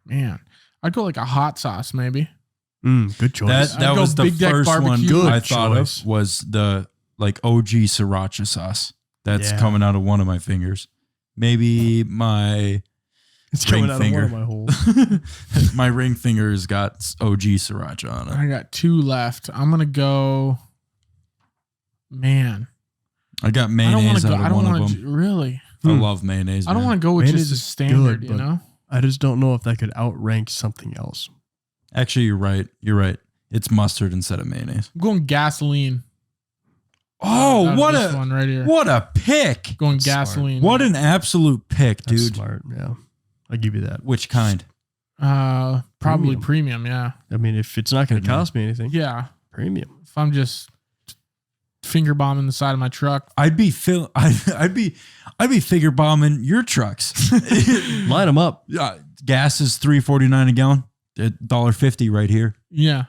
Man, I'd go like a hot sauce maybe. Good choice. I'd That go was the Big Deck first one barbecue. Good I thought choice. of was the like OG sriracha sauce. That's Yeah. coming out of one of my fingers. Maybe my It's ring coming out finger. of one of my holes. my ring finger's got OG sriracha on it. I got two left. I'm gonna go. Man, I got I don't want mayonnaise to go. out I of don't one of want them. to really. I love mayonnaise. I don't man. want to go with Mayonnaise just the is standard. good, You but- know. I just don't know if that could outrank something else. Actually, you're right. You're right. It's mustard instead of mayonnaise. I'm going gasoline. Oh, out of what this a one right here. what a pick! Going That's smart. gasoline. What an absolute pick, That's dude. smart. Yeah. I'll give you that. Which kind? Probably premium. Yeah. I mean, if it's not going to Good cost me anything, Yeah. premium. If I'm just finger bombing the side of my truck. I'd be figure bombing your trucks. Line them up. Gas is $3.49 a gallon. $1.50 right here. Yeah.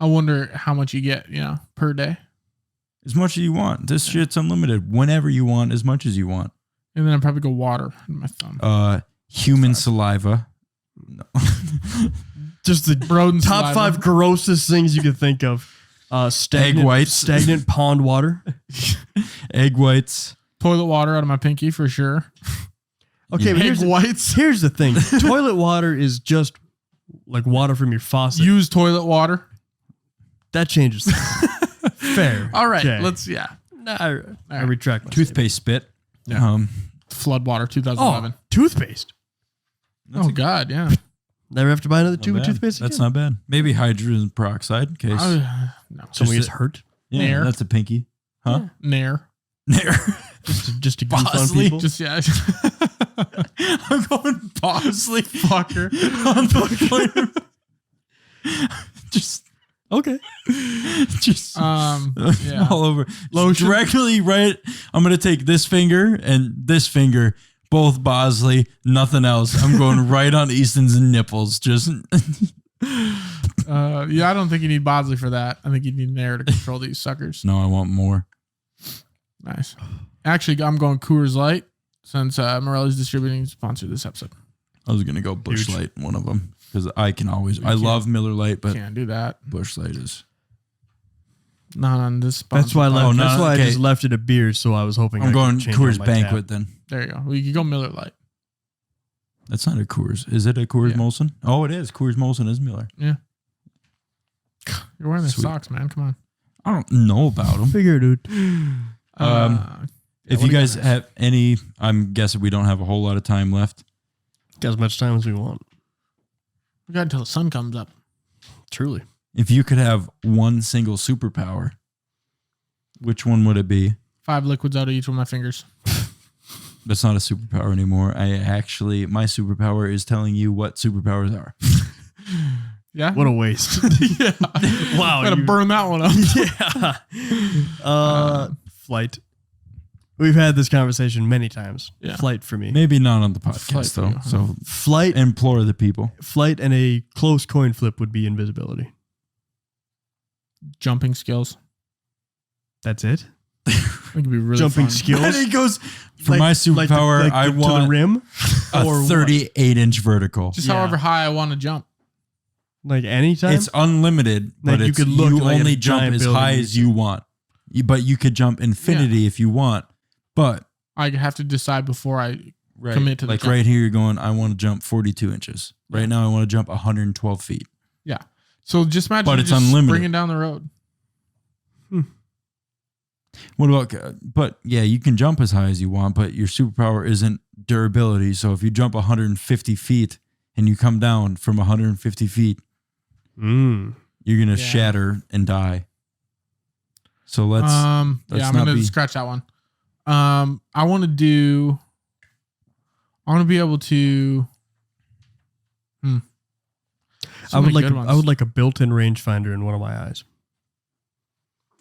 I wonder how much you get, per day. As much as you want. This shit's unlimited. Whenever you want, as much as you want. And then I'd probably go water in my thumb. Human saliva. No. Just the Broden top saliva. 5 grossest things you could think of. Stagnant, Egg whites. Stagnant pond water. Egg whites. Toilet water out of my pinky for sure. Okay, but Egg whites. here's the thing. Toilet water is just like water from your faucet. Use toilet water. That changes things. Fair. All right. Okay. Let's, yeah. I retract my Toothpaste spit. Yeah. Flood water 2011. Oh, toothpaste. Oh, God. Yeah. Never have to buy another Not tube of bad. toothpaste That's again? not bad. Maybe hydrogen peroxide in case. No. Someone Just gets hurt. yeah, Nair. that's a pinky. Huh? Nair. Nair. Just to goof on Bosley. people. Just, yeah. I'm going Bosley. Fucker. On the point. Just Okay. Yeah. all over. Lotion. Directly right. I'm going to take this finger and this finger, both Bosley, nothing else. I'm going right on Easton's nipples. Just Yeah, I don't think you need Bosley for that. I think you need Nair to control these suckers. no, I want more. Nice. Actually, I'm going Coors Light since Morelli's Distributing sponsored this episode. I was gonna go Busch Huge. Light, one of them, because I can always. I love Miller Light, but Can't do that. Busch Light is. Not on this. That's why I left. Oh, no, that's why okay. I just left it at beers. So I was hoping I'm I going could change Coors on my Banquet tab. then. There you go. Well, you could go Miller Lite. That's not a Coors. Is it a Coors Yeah. Molson? Oh, it is. Coors Molson is Miller. Yeah. You're wearing the Sweet. socks, man. Come on. I don't know about them. Figure, dude. If you guys have any, I'm guessing we don't have a whole lot of time left. Got as much time as we want. we got until the sun comes up. Truly. If you could have one single superpower, which one would it be? 5 liquids out of each of my fingers. That's not a superpower anymore. My superpower is telling you what superpowers are. Yeah. What a waste. yeah. Wow. Gotta you- burn that one up. Yeah. Flight. We've had this conversation many times. Yeah. Flight for me. Maybe not on the Flight podcast, for though. you, huh? So Flight. implore the people. Flight and a close coin flip would be invisibility. Jumping skills. That's it. I think it'd be really Jumping fun. skills. And he goes, for Like- my like the- superpower, like I to the want rim a or what? 38-inch vertical. Just Yeah. however high I want to jump. Like anytime. It's unlimited, but Like you it's, could look you like at only a jump giant as building high you as see. you want. But you could jump infinity if you want. But I have to decide before I commit to the like jump. right here, you're going, I want to jump 42 inches. Right now, I want to jump 112 feet. Yeah. So just imagine But it's just unlimited. bringing down the road. What about, but yeah, you can jump as high as you want, but your superpower isn't durability. So if you jump 150 feet and you come down from 150 feet, you're going to shatter and die. So let's Yeah, I'm not gonna be- scratch that one. I want to be able to. I would like a built-in rangefinder in one of my eyes.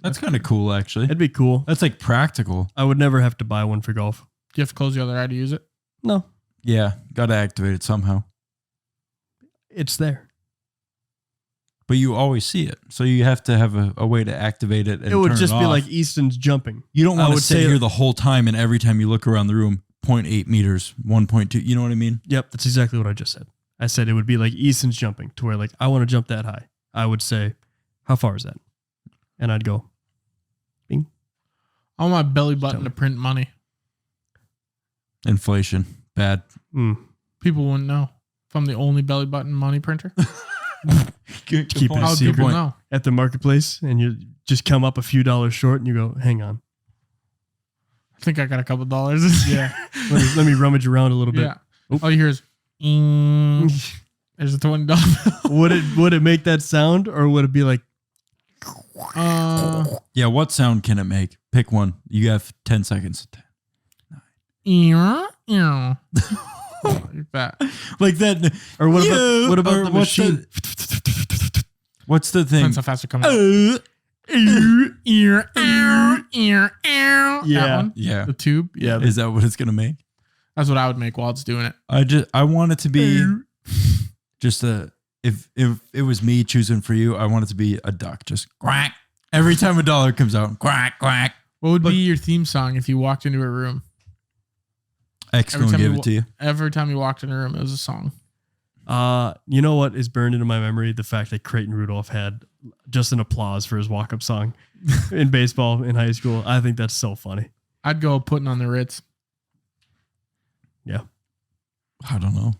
that's kind of cool, actually. It'd be cool. That's like practical. I would never have to buy one for golf. Do you have to close the other eye to use it? No, Yeah, got to activate it somehow. it's there. But you always see it. So you have to have a way to activate it. And It would turn just be off. like Easton's jumping. You don't I want to would sit say- here the whole time and every time you look around the room, 0.8 meters, 1.2. You know what I mean? Yep, that's exactly what I just said. I said it would be like Easton's jumping to where like I want to jump that high. I would say, how far is that? And I'd go, bing. I want my belly button Tell to me. print money. Inflation. Bad. People wouldn't know if I'm the only belly button money printer. Good Keep it point. a How would secret. people know? At the marketplace, and you just come up a few dollars short, and you go, hang on. I think I got a couple dollars. Yeah. let me rummage around a little bit. Yeah. All you hear is, there's a $20 bill. Would it make that sound, or would it be like, Yeah, what sound can it make? Pick one. You have 10 seconds. You're fat. Like that. or what Yeah, about or the what's machine? What's the thing? Depends how fast it comes out. Yeah. That one? Yeah. The tube? Yeah. Is that what it's going to make? That's what I would make while it's doing it. I want it to be just if it was me choosing for you, I want it to be a duck. Just quack. Every time a dollar comes out, quack, quack. What would be your theme song if you walked into a room? X Every going to time give you it to you. Every time you walked in a room, it was a song. You know what is burned into my memory? The fact that Creighton Rudolph had just an applause for his walk-up song in baseball in high school. I think that's so funny. I'd go putting on the Ritz. Yeah. I don't know.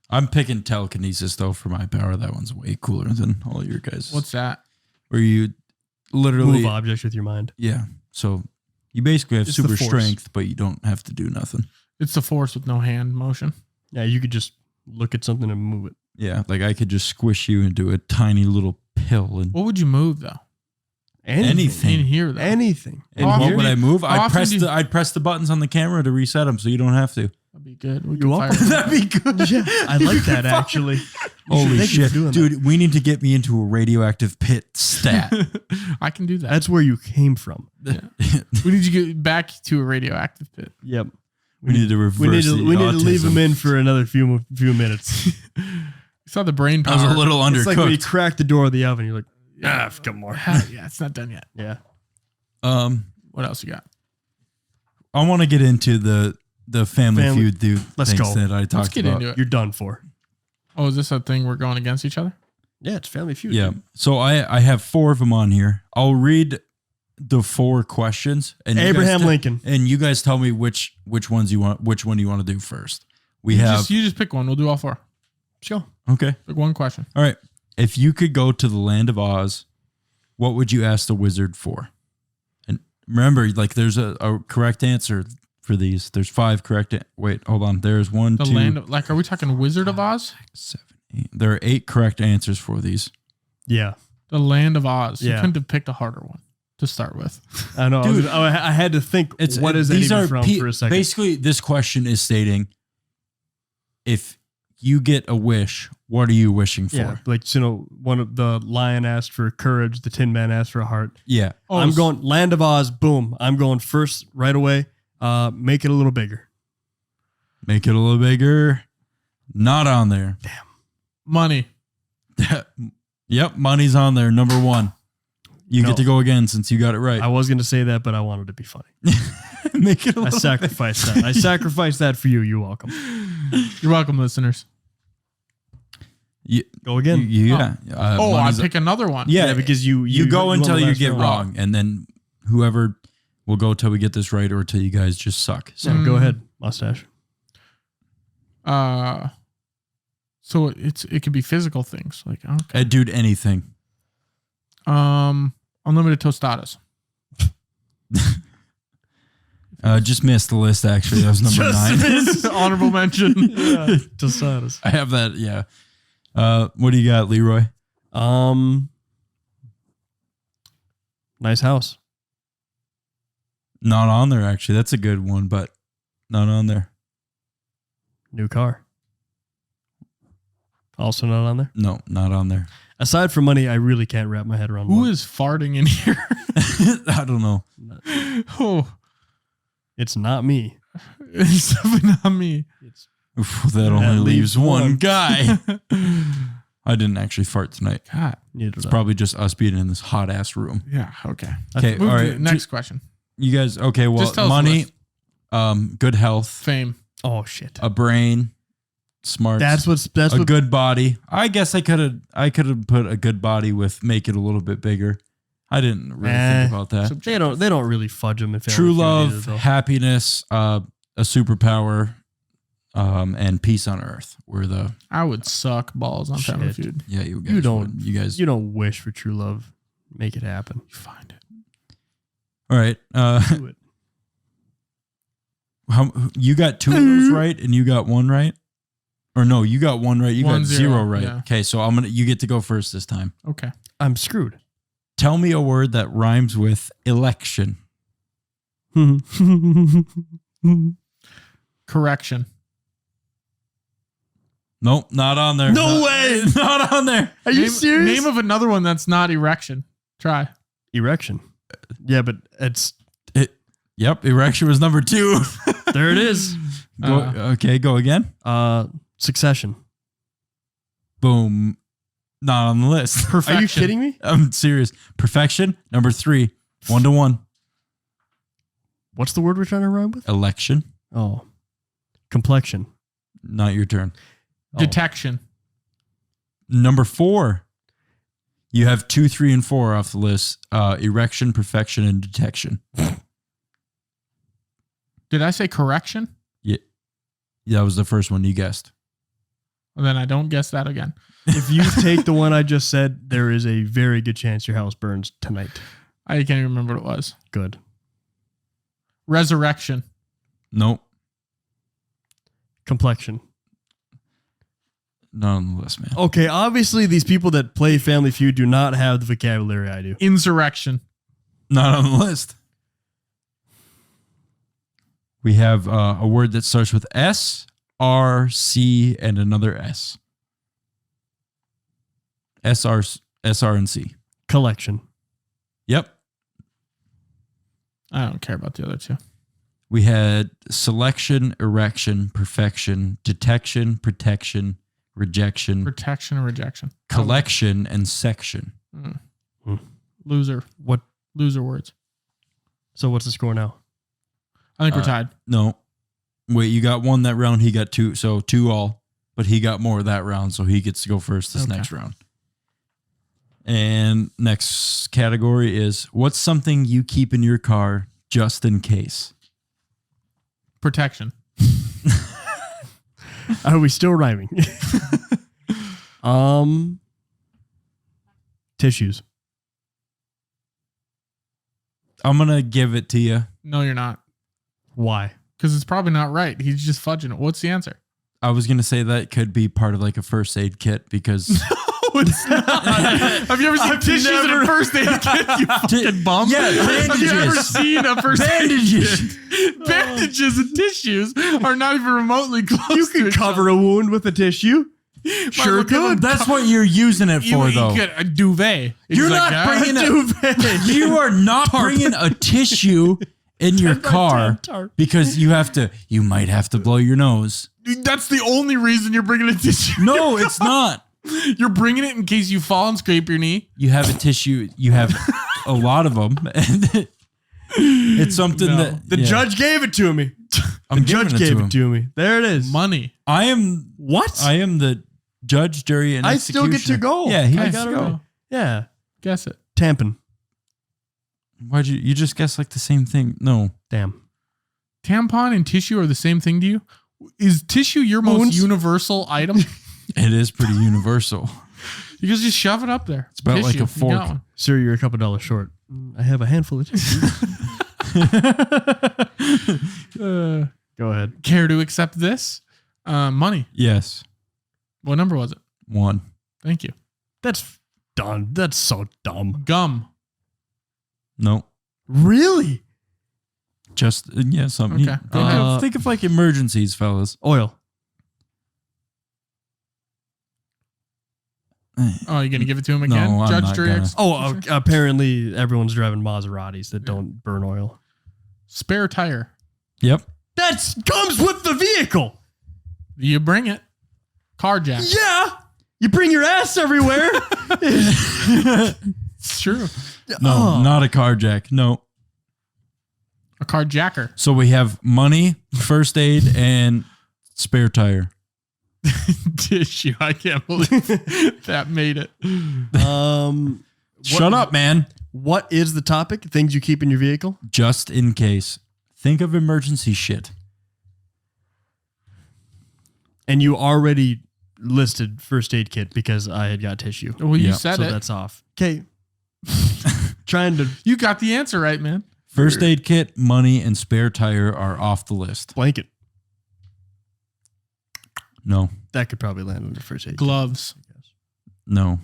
I'm picking telekinesis though for my power. That one's way cooler than all your guys. What's that? Where you literally Move objects with your mind. Yeah. So you basically have It's the super force. strength, but you don't have to do nothing. It's the force with no hand motion. Yeah, you could just look at something and move it. Yeah. Like I could just squish you into a tiny little pill and What would you move though? Anything. In here though. Anything. and How what often would do I you- move? how often do you- I'd press the buttons on the camera to reset them so you don't have to. That'd be good. We You could want fire That'd be good. Yeah, I like that actually. Holy Thank you for shit. doing that. Dude, we need to get me into a radioactive pit stat. I can do that. That's where you came from. We need to get back to a radioactive pit. Yep. we need to reverse We need to leave autism. him in for another few minutes. You saw the brain I power. was a little It's like when you undercooked. crack the door of the oven. You're like, a couple more. Yeah, it's not done yet. Yeah. What else you got? I want to get into the Family Feud dude Let's thinks go. that I Let's talked get about. into it. You're done for. Oh, is this a thing we're going against each other? Yeah, it's Family Feud. Yeah. dude. So I have 4 of them on here. I'll read the 4 questions and Abraham Lincoln. and you guys tell me which one you want to do first. We You have just pick one. We'll do all 4. Let's go. okay. Pick one question. All right. If you could go to the land of Oz, what would you ask the wizard for? And remember, like there's a correct answer for these. There's 5 correct. Wait, hold on. There's 1, The 2, land of, like, are we talking Wizard of Oz? 7, 8. There are 8 correct answers for these. Yeah. The land of Oz. You Yeah. couldn't have picked a harder one to start with. I know. Dude. I had to think, what is that these even are from for a second? Basically, this question is stating, if you get a wish, what are you wishing for? Yeah, like, one of the lion asked for courage, the Tin Man asked for a heart. Yeah. Oh, I'm going Land of Oz, boom. I'm going first right away. Make it a little bigger. Make it a little bigger. Not on there. money. Yep, money's on there. Number 1. You No. get to go again since you got it right. I was going to say that, but I wanted to be funny. Make it a I little sacrificed that. I sacrificed that for you. You're welcome. You're welcome, listeners. Go again. Yeah. I money's- pick another one. Yeah, because you go won until the you last get round. wrong, and then whoever will go till we get this right, or till you guys just suck. So So go ahead, mustache. So it could be physical things like okay. dude, anything. Unlimited tostadas. Just missed the list. Actually, that was number 9. Honorable mention. Tostadas. I have that. Yeah. What do you got, Leroy? Nice house. Not on there. Actually, that's a good one, but not on there. New car. Also not on there. No, not on there. Aside from money, I really can't wrap my head around. Who one. is farting in here? I don't know. Oh, It's not me. it's definitely not me. It's Oof, that only That leaves leaves one one. guy. I didn't actually fart tonight. God. neither It's did I. probably just us being in this hot ass room. Yeah. Okay. Okay, Move all to right. the next question. You guys, okay? Well, Just tell us the money, good health, Fame. Oh shit. a brain, smart. That's a good body. I guess I could have put a good body with make it a little bit bigger. I didn't really think about that. They don't really fudge them in Family True Feud love, either, though. happiness, a superpower, and peace on earth were the I would suck balls on Family Shit. Feud. yeah you guys You don't- would. You guys You don't wish for true love. Make it happen. You find it. all right. Do it. You got 2 of those right, and you got 1 right, or no? You got 1 right. You got 1, 0 0, right. yeah. Okay, so you get to go first this time. Okay. I'm screwed. Tell me a word that rhymes with election. Correction. Nope, not on there. No way! Not on there. Are you serious? Name of another one that's not erection. Try. Erection. Yeah, but it's Yep, erection was number 2. there. It is. Okay, go again. Succession. Boom. Not on the list. Perfection. Are you kidding me? I'm serious. Perfection, number 3. 1-1. What's the word we're trying to rhyme with? Election. Oh, complexion. Not your turn. Oh. Detection. Number 4. You have 2, 3, and 4 off the list. Erection, perfection, and detection. Did I say correction? Yeah, that was the first one you guessed. Well, then I don't guess that again. If you take the one I just said, there is a very good chance your house burns tonight. I can't even remember what it was. Good. Resurrection. Nope. Complexion. Not on the list, man. Okay, obviously these people that play Family Feud do not have the vocabulary I do. Insurrection. Not on the list. We have a word that starts with S, R, C, and another S. S, R, and C. Collection. Yep. I don't care about the other 2. We had selection, erection, perfection, detection, protection, rejection, Protection and rejection. collection, and section. Loser. What? Loser words. So what's the score now? I think we're tied. No. Wait, you got one that round. He got two. So 2 all. But he got more that round. So he gets to go first this next round. And next category is, what's something you keep in your car just in case? Protection. Are we still rhyming? Tissues. I'm going to give it to you. No, you're not. Why? Because it's probably not right. He's just fudging it. What's the answer? I was going to say that could be part of like a first aid kit because... It's not. Have you ever seen tissues in a first aid kit? You fucking bum. Yeah, Have you ever bandages. seen a first Bandages. aid kit? Bandages and tissues are not even remotely close. You to can each cover a wound with a tissue. Sure could. That's what you're using it for, though. You get a duvet. You're not bringing You are not bringing a tissue in your car because you might have to blow your nose. That's the only reason you're bringing a tissue. No, it's not. You're bringing it in case you fall and scrape your knee. You have a tissue. You have a lot of them, and it's something that The judge gave it to me. I'm The judge giving gave to it him. to me. There it is. Money. I am What? I am the judge, jury, and I still get to executioner. go. Yeah, he I gets gotta to go. go. Yeah. Guess it. Tampon. Why'd you just guess like the same thing? No. Damn. Tampon and tissue are the same thing to you? Is tissue your most Wounds? universal item? It is pretty universal. You can just shove it up there. It's about like a You fork. got one. Sir, you're a couple dollars short. I have a handful of tissues. Go ahead. Care to accept this? Money. Yes. What number was it? 1. Thank you. That's done. That's so dumb. Gum. No. Really? Just something. Okay, go ahead. Think of like emergencies, fellas. Oil. Oh, you gonna give it to him again? No, I'm Judge, not jury, gonna. executioner? Apparently everyone's driving Maseratis that don't burn oil. Spare tire. Yep. That comes with the vehicle. You bring it. Car jack. Yeah. You bring your ass everywhere. It's true. No, not a car jack. No. A car jacker. So we have money, first aid, and spare tire. Tissue. I can't believe that made it. Shut up, man. What is the topic? Things you keep in your vehicle? Just in case. Think of emergency shit. And you already listed first aid kit because I had got tissue. Well, you Yeah, said So it. that's off. Okay. Trying to You got the answer right, man. First aid kit, money, and spare tire are off the list. blanket. No. That could probably land under first aid kit. Gloves. No.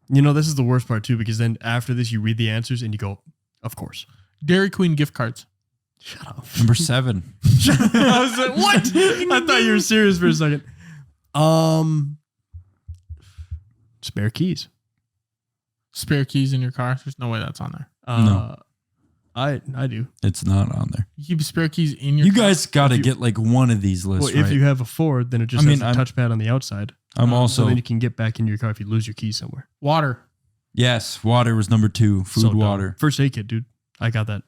You know, this is the worst part too, because then after this, you read the answers and you go, of course. Dairy Queen gift cards. Shut up. Number 7. I was like, what? I thought you were serious for a second. Spare keys. Spare keys in your car. There's no way that's on there. No. I do. It's not on there. You keep spare keys in your You car. guys got to get like one of these lists, Well, if right? you have a Ford, then it just I has mean, a I'm- touchpad on the outside. I'm So also... then you can get back in your car if you lose your keys somewhere. Water. Yes, water was number 2. Food, So dumb. water. First aid kit, dude. I got that.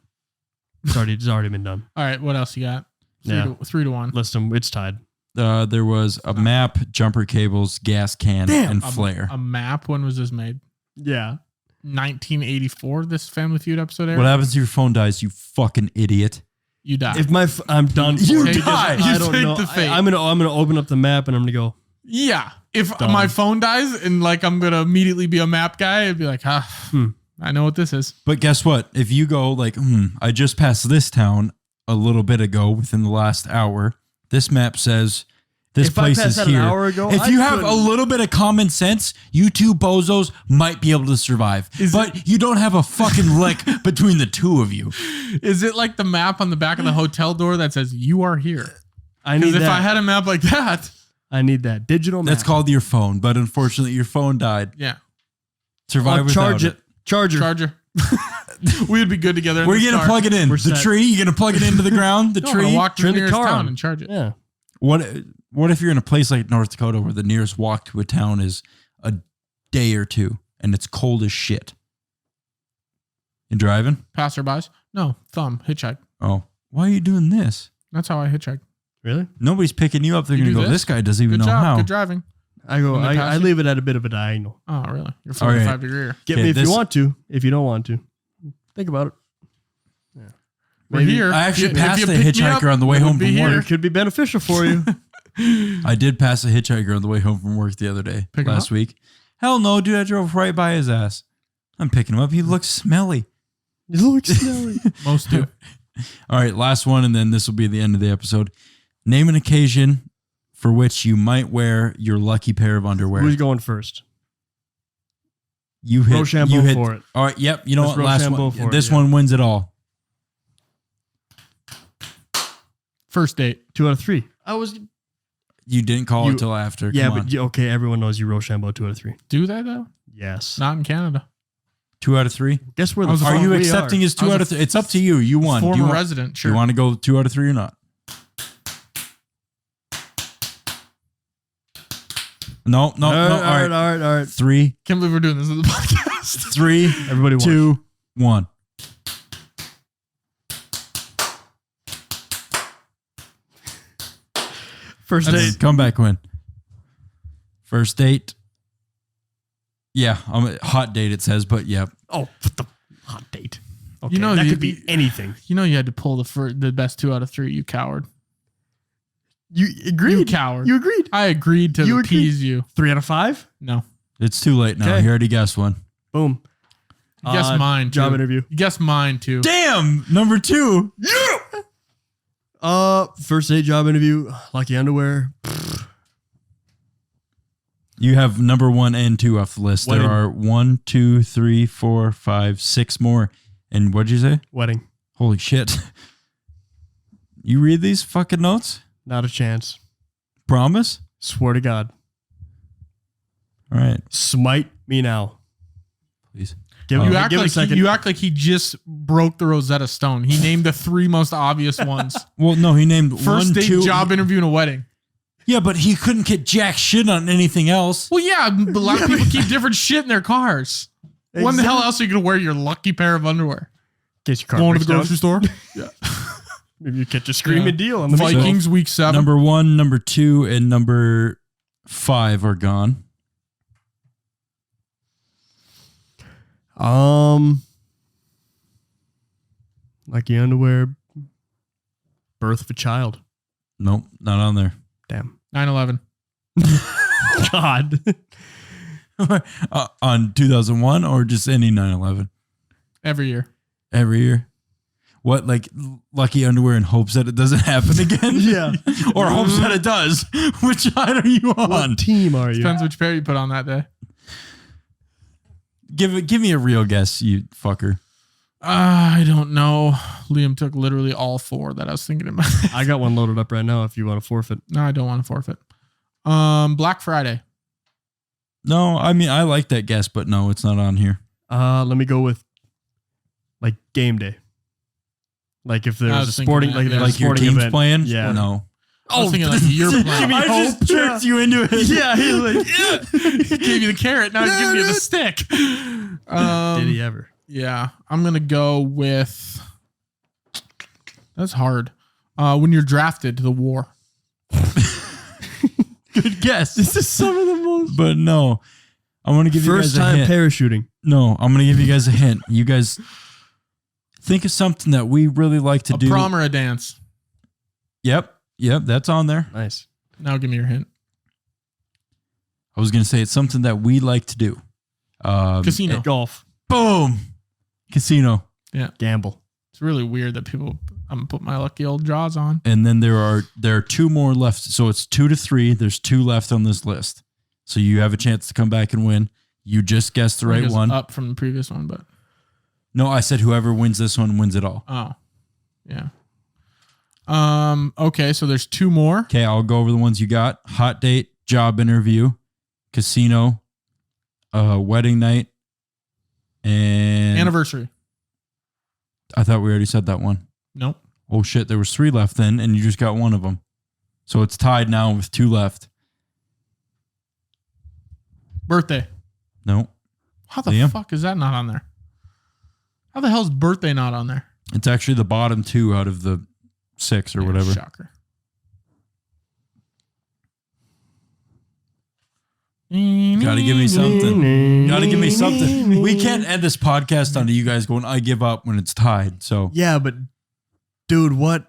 It's already been done. All right. What else you got? Yeah. 3-1. List them. It's tied. There was a map, jumper cables, gas can, Damn. and flare. A map. When was this made? Yeah. 1984. This Family Feud episode aired. What happens if your phone dies, you fucking idiot? You die. If I'm done. You for it because die. I You don't take know. the fate. I'm gonna open up the map and I'm gonna go. Yeah. If Dumb. my phone dies and like I'm gonna immediately be a map guy, I'd be like, I know what this is. But guess what? If you go like, I just passed this town a little bit ago within the last hour, this map says this If I place passed is that here. an hour ago, if I you have a couldn't- little bit of common sense, you two bozos might be able to survive. But you don't have a fucking lick between the two of you. Is it like the map on the back of the hotel door that says you are here? I need Because if that. I had a map like that, I need that digital map. That's called your phone, but unfortunately your phone died. yeah. Survive I'll without charge it. Charger. Charger. We'd be good together. Where are you gonna plug it in? We're The set. tree? You gonna plug it into the ground? The No, I'm tree? gonna walk to the Turn the nearest car town on. and charge it. Yeah. What if you're in a place like North Dakota where the nearest walk to a town is a day or two and it's cold as shit? You driving? Passerbys. No, thumb, hitchhike. Oh, why are you doing this? That's how I hitchhike. Really? Nobody's picking you up. They're You going to do go, this? this guy doesn't even Good know job. how. Good driving. I leave it at a bit of a diagonal. Oh, really? You're All right. 45 degree. Get Okay, me if this- you want to. If you don't want to, think about it. Yeah. We're Maybe here. I actually If passed you the pick me up, hitchhiker on the way it would home be from here. work. It could be beneficial for you. I did pass a hitchhiker on the way home from work the other day, Pick him last up? week. Hell no, dude. I drove right by his ass. I'm picking him up. He looks smelly. It looks smelly. Most do. All right, last one, and then this will be the end of the episode. Name an occasion for which you might wear your lucky pair of underwear. Who's going first? You hit. Rochambeau You hit. for it. All right. Yep. You know Let's what? Last Rochambeau one. for it, This yeah. one wins it all. First date. 2 out of 3. I was. You didn't call You- it till after. Yeah, Come on. but okay, everyone knows you Rochambeau 2 out of 3. Do they though? Yes. Not in Canada. 2 out of 3. Guess where I the was a fuck Are you we accepting his I 2 was out a of 3? It's up to you. You won. Do Former you want, resident. Sure. you want to go 2 out of 3 or not? No. All All right. all right. 3, Can't believe we're doing this in the podcast. 3, Everybody won. 2, 1. First date. Come back, win. First date. Yeah, hot date it says, but yeah. Oh, what the hot date? Okay, You know, that you- could be anything. You know you had to pull the best 2 out of 3. You coward. You agreed. You coward. You agreed. I agreed to You agreed. appease you. 3 out of 5. No. It's too late now. Okay. He already guessed one. Boom. You guessed mine too. Job interview. You guessed mine too. Damn, number 2. First date job interview. Lucky underwear. You have number 1 and 2 off the list. Wedding. There are 1, 2, 3, 4, 5, 6 more. And what'd you say? Wedding. Holy shit. You read these fucking notes? Not a chance. Promise? Swear to God. All right, Smite me now. please. Give, You give act it a like second. you act like he just broke the Rosetta Stone. He named the 3 most obvious ones. Well, no, he named First 1, date, 2. job interview, and a wedding. Yeah, but he couldn't get jack shit on anything else. Well, yeah, a lot of people keep different shit in their cars. When the hell else are you gonna wear your lucky pair of underwear? In case your car Going to breaks the down. grocery store. Maybe you catch a screaming Yeah. deal on the Vikings week 7. Number 1, number 2, and number 5 are gone. Lucky underwear. Birth of a child. Nope, not on there. Damn. 9/11. God. On 2001 or just any 9/11? Every year. Every year. What, like lucky underwear in hopes that it doesn't happen again? Yeah. Or hopes that it does? Which side are you on? What team are you? Depends which pair you put on that day. Give me a real guess, you fucker. I don't know. Liam took literally all 4 that I was thinking about. I got one loaded up right now if you want to forfeit. No, I don't want to forfeit. Black Friday. No, I mean I like that guess, but no, it's not on here. Let me go with like game day. Like if I there's was a thinking sporting that, like, yeah. there's a Like your sporting team's event. playing? Yeah. No. I was thinking like you're playing. I just tricked you into it. Yeah, he's like, He gave you the carrot. Now he's giving you the stick. did he ever? Yeah, I'm gonna go with. That's hard. When you're drafted to the war. Good guess. This is some of the most But no. I want to give first you guys a time hint. parachuting. No, I'm going to give you guys a hint. You guys think of something that we really like to A do. prom or a dance. Yep, that's on there. Nice. Now give me your hint. I was going to say it's something that we like to do. Casino. Golf. Boom. Casino. Gamble. It's really weird that people. I'm gonna put my lucky old jaws on. And then there are 2 more left. So it's 2 to 3. There's 2 left on this list. So you have a chance to come back and win. You just guessed the I think right it's one. up from the previous one, but No, I said whoever wins this one wins it all. oh, yeah. Okay, so there's 2 more. Okay, I'll go over the ones you got. Hot date, job interview, casino, wedding night, and Anniversary. I thought we already said that one. Nope. Oh shit, there was 3 left then, and you just got one of them. So it's tied now with 2 left. Birthday. No, How the Liam? fuck is that not on there? How the hell is birthday not on there? It's actually the bottom 2 out of the 6 or whatever. Shocker. Gotta give me something. Gotta give me something. We can't end this podcast on you guys going, I give up when it's tied. So Yeah, but dude, what?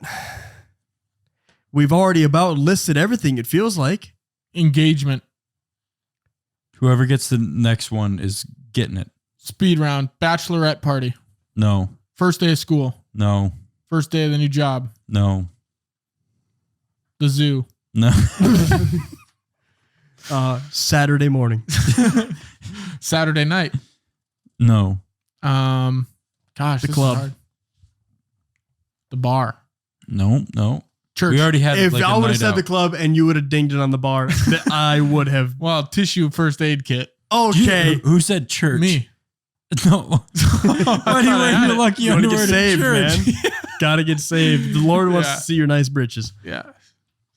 We've already about listed everything, it feels like. Engagement. whoever gets the next one is getting it. Speed round. Bachelorette party. No. First day of school. No. First day of the new job. No. The zoo. No. Saturday morning. Saturday night. No. Gosh, The this club. is hard. The bar. No. No. Church. We already had If like I a would have night said out. the club and you would have dinged it on the bar, that I would have. Well, tissue first aid kit. Okay. Who said church? Me. No. Why do you wear your lucky You want to underwear get to saved, church? man. Gotta get saved. The Lord wants Yeah. to see your nice britches. Yeah.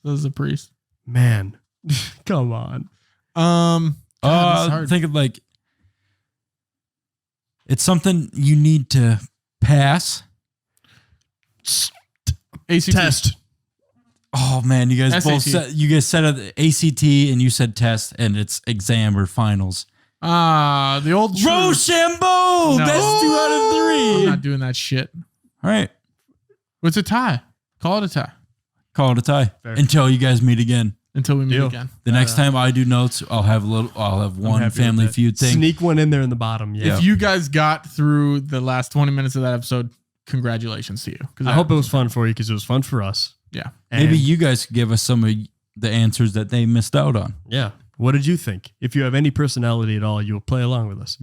That was a priest. Man. Come on. God, this is hard. Think of like, it's something you need to pass. ACT. Test. Oh man, you guys both SAT. said, you guys said ACT and you said test, and it's exam or finals. The old truth. Rochambeau, No. best 2 out of I'm 3. not doing that shit. All right, What's a tie? Call it a tie call it a tie Fair. until you guys meet again. until we meet Deal. again. The next time I do notes, I'll have one happy with family that. feud thing. Sneak one in there in the bottom. Yeah. If you guys got through the last 20 minutes of that episode, congratulations to you. I hope it was fun for you because it was fun for us. Yeah. Maybe And, you guys could give us some of the answers that they missed out on. Yeah. What did you think? If you have any personality at all, you'll play along with us.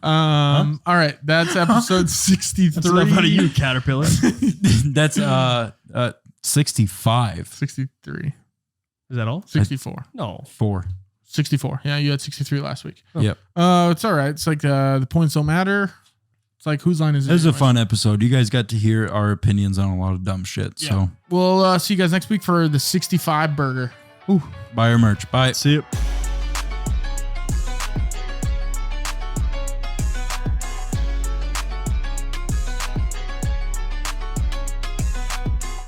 All right. That's episode 63. That's enough out of you, Caterpillar. That's 65. 63. Is that all? 64. No. 4. 64. Yeah, you had 63 last week. Yep. It's all right. It's like the points don't matter. It's like whose line is it? It was a anyway? fun episode. You guys got to hear our opinions on a lot of dumb shit. Yeah. So We'll see you guys next week for the 65 burger. buy our merch. Bye. See you.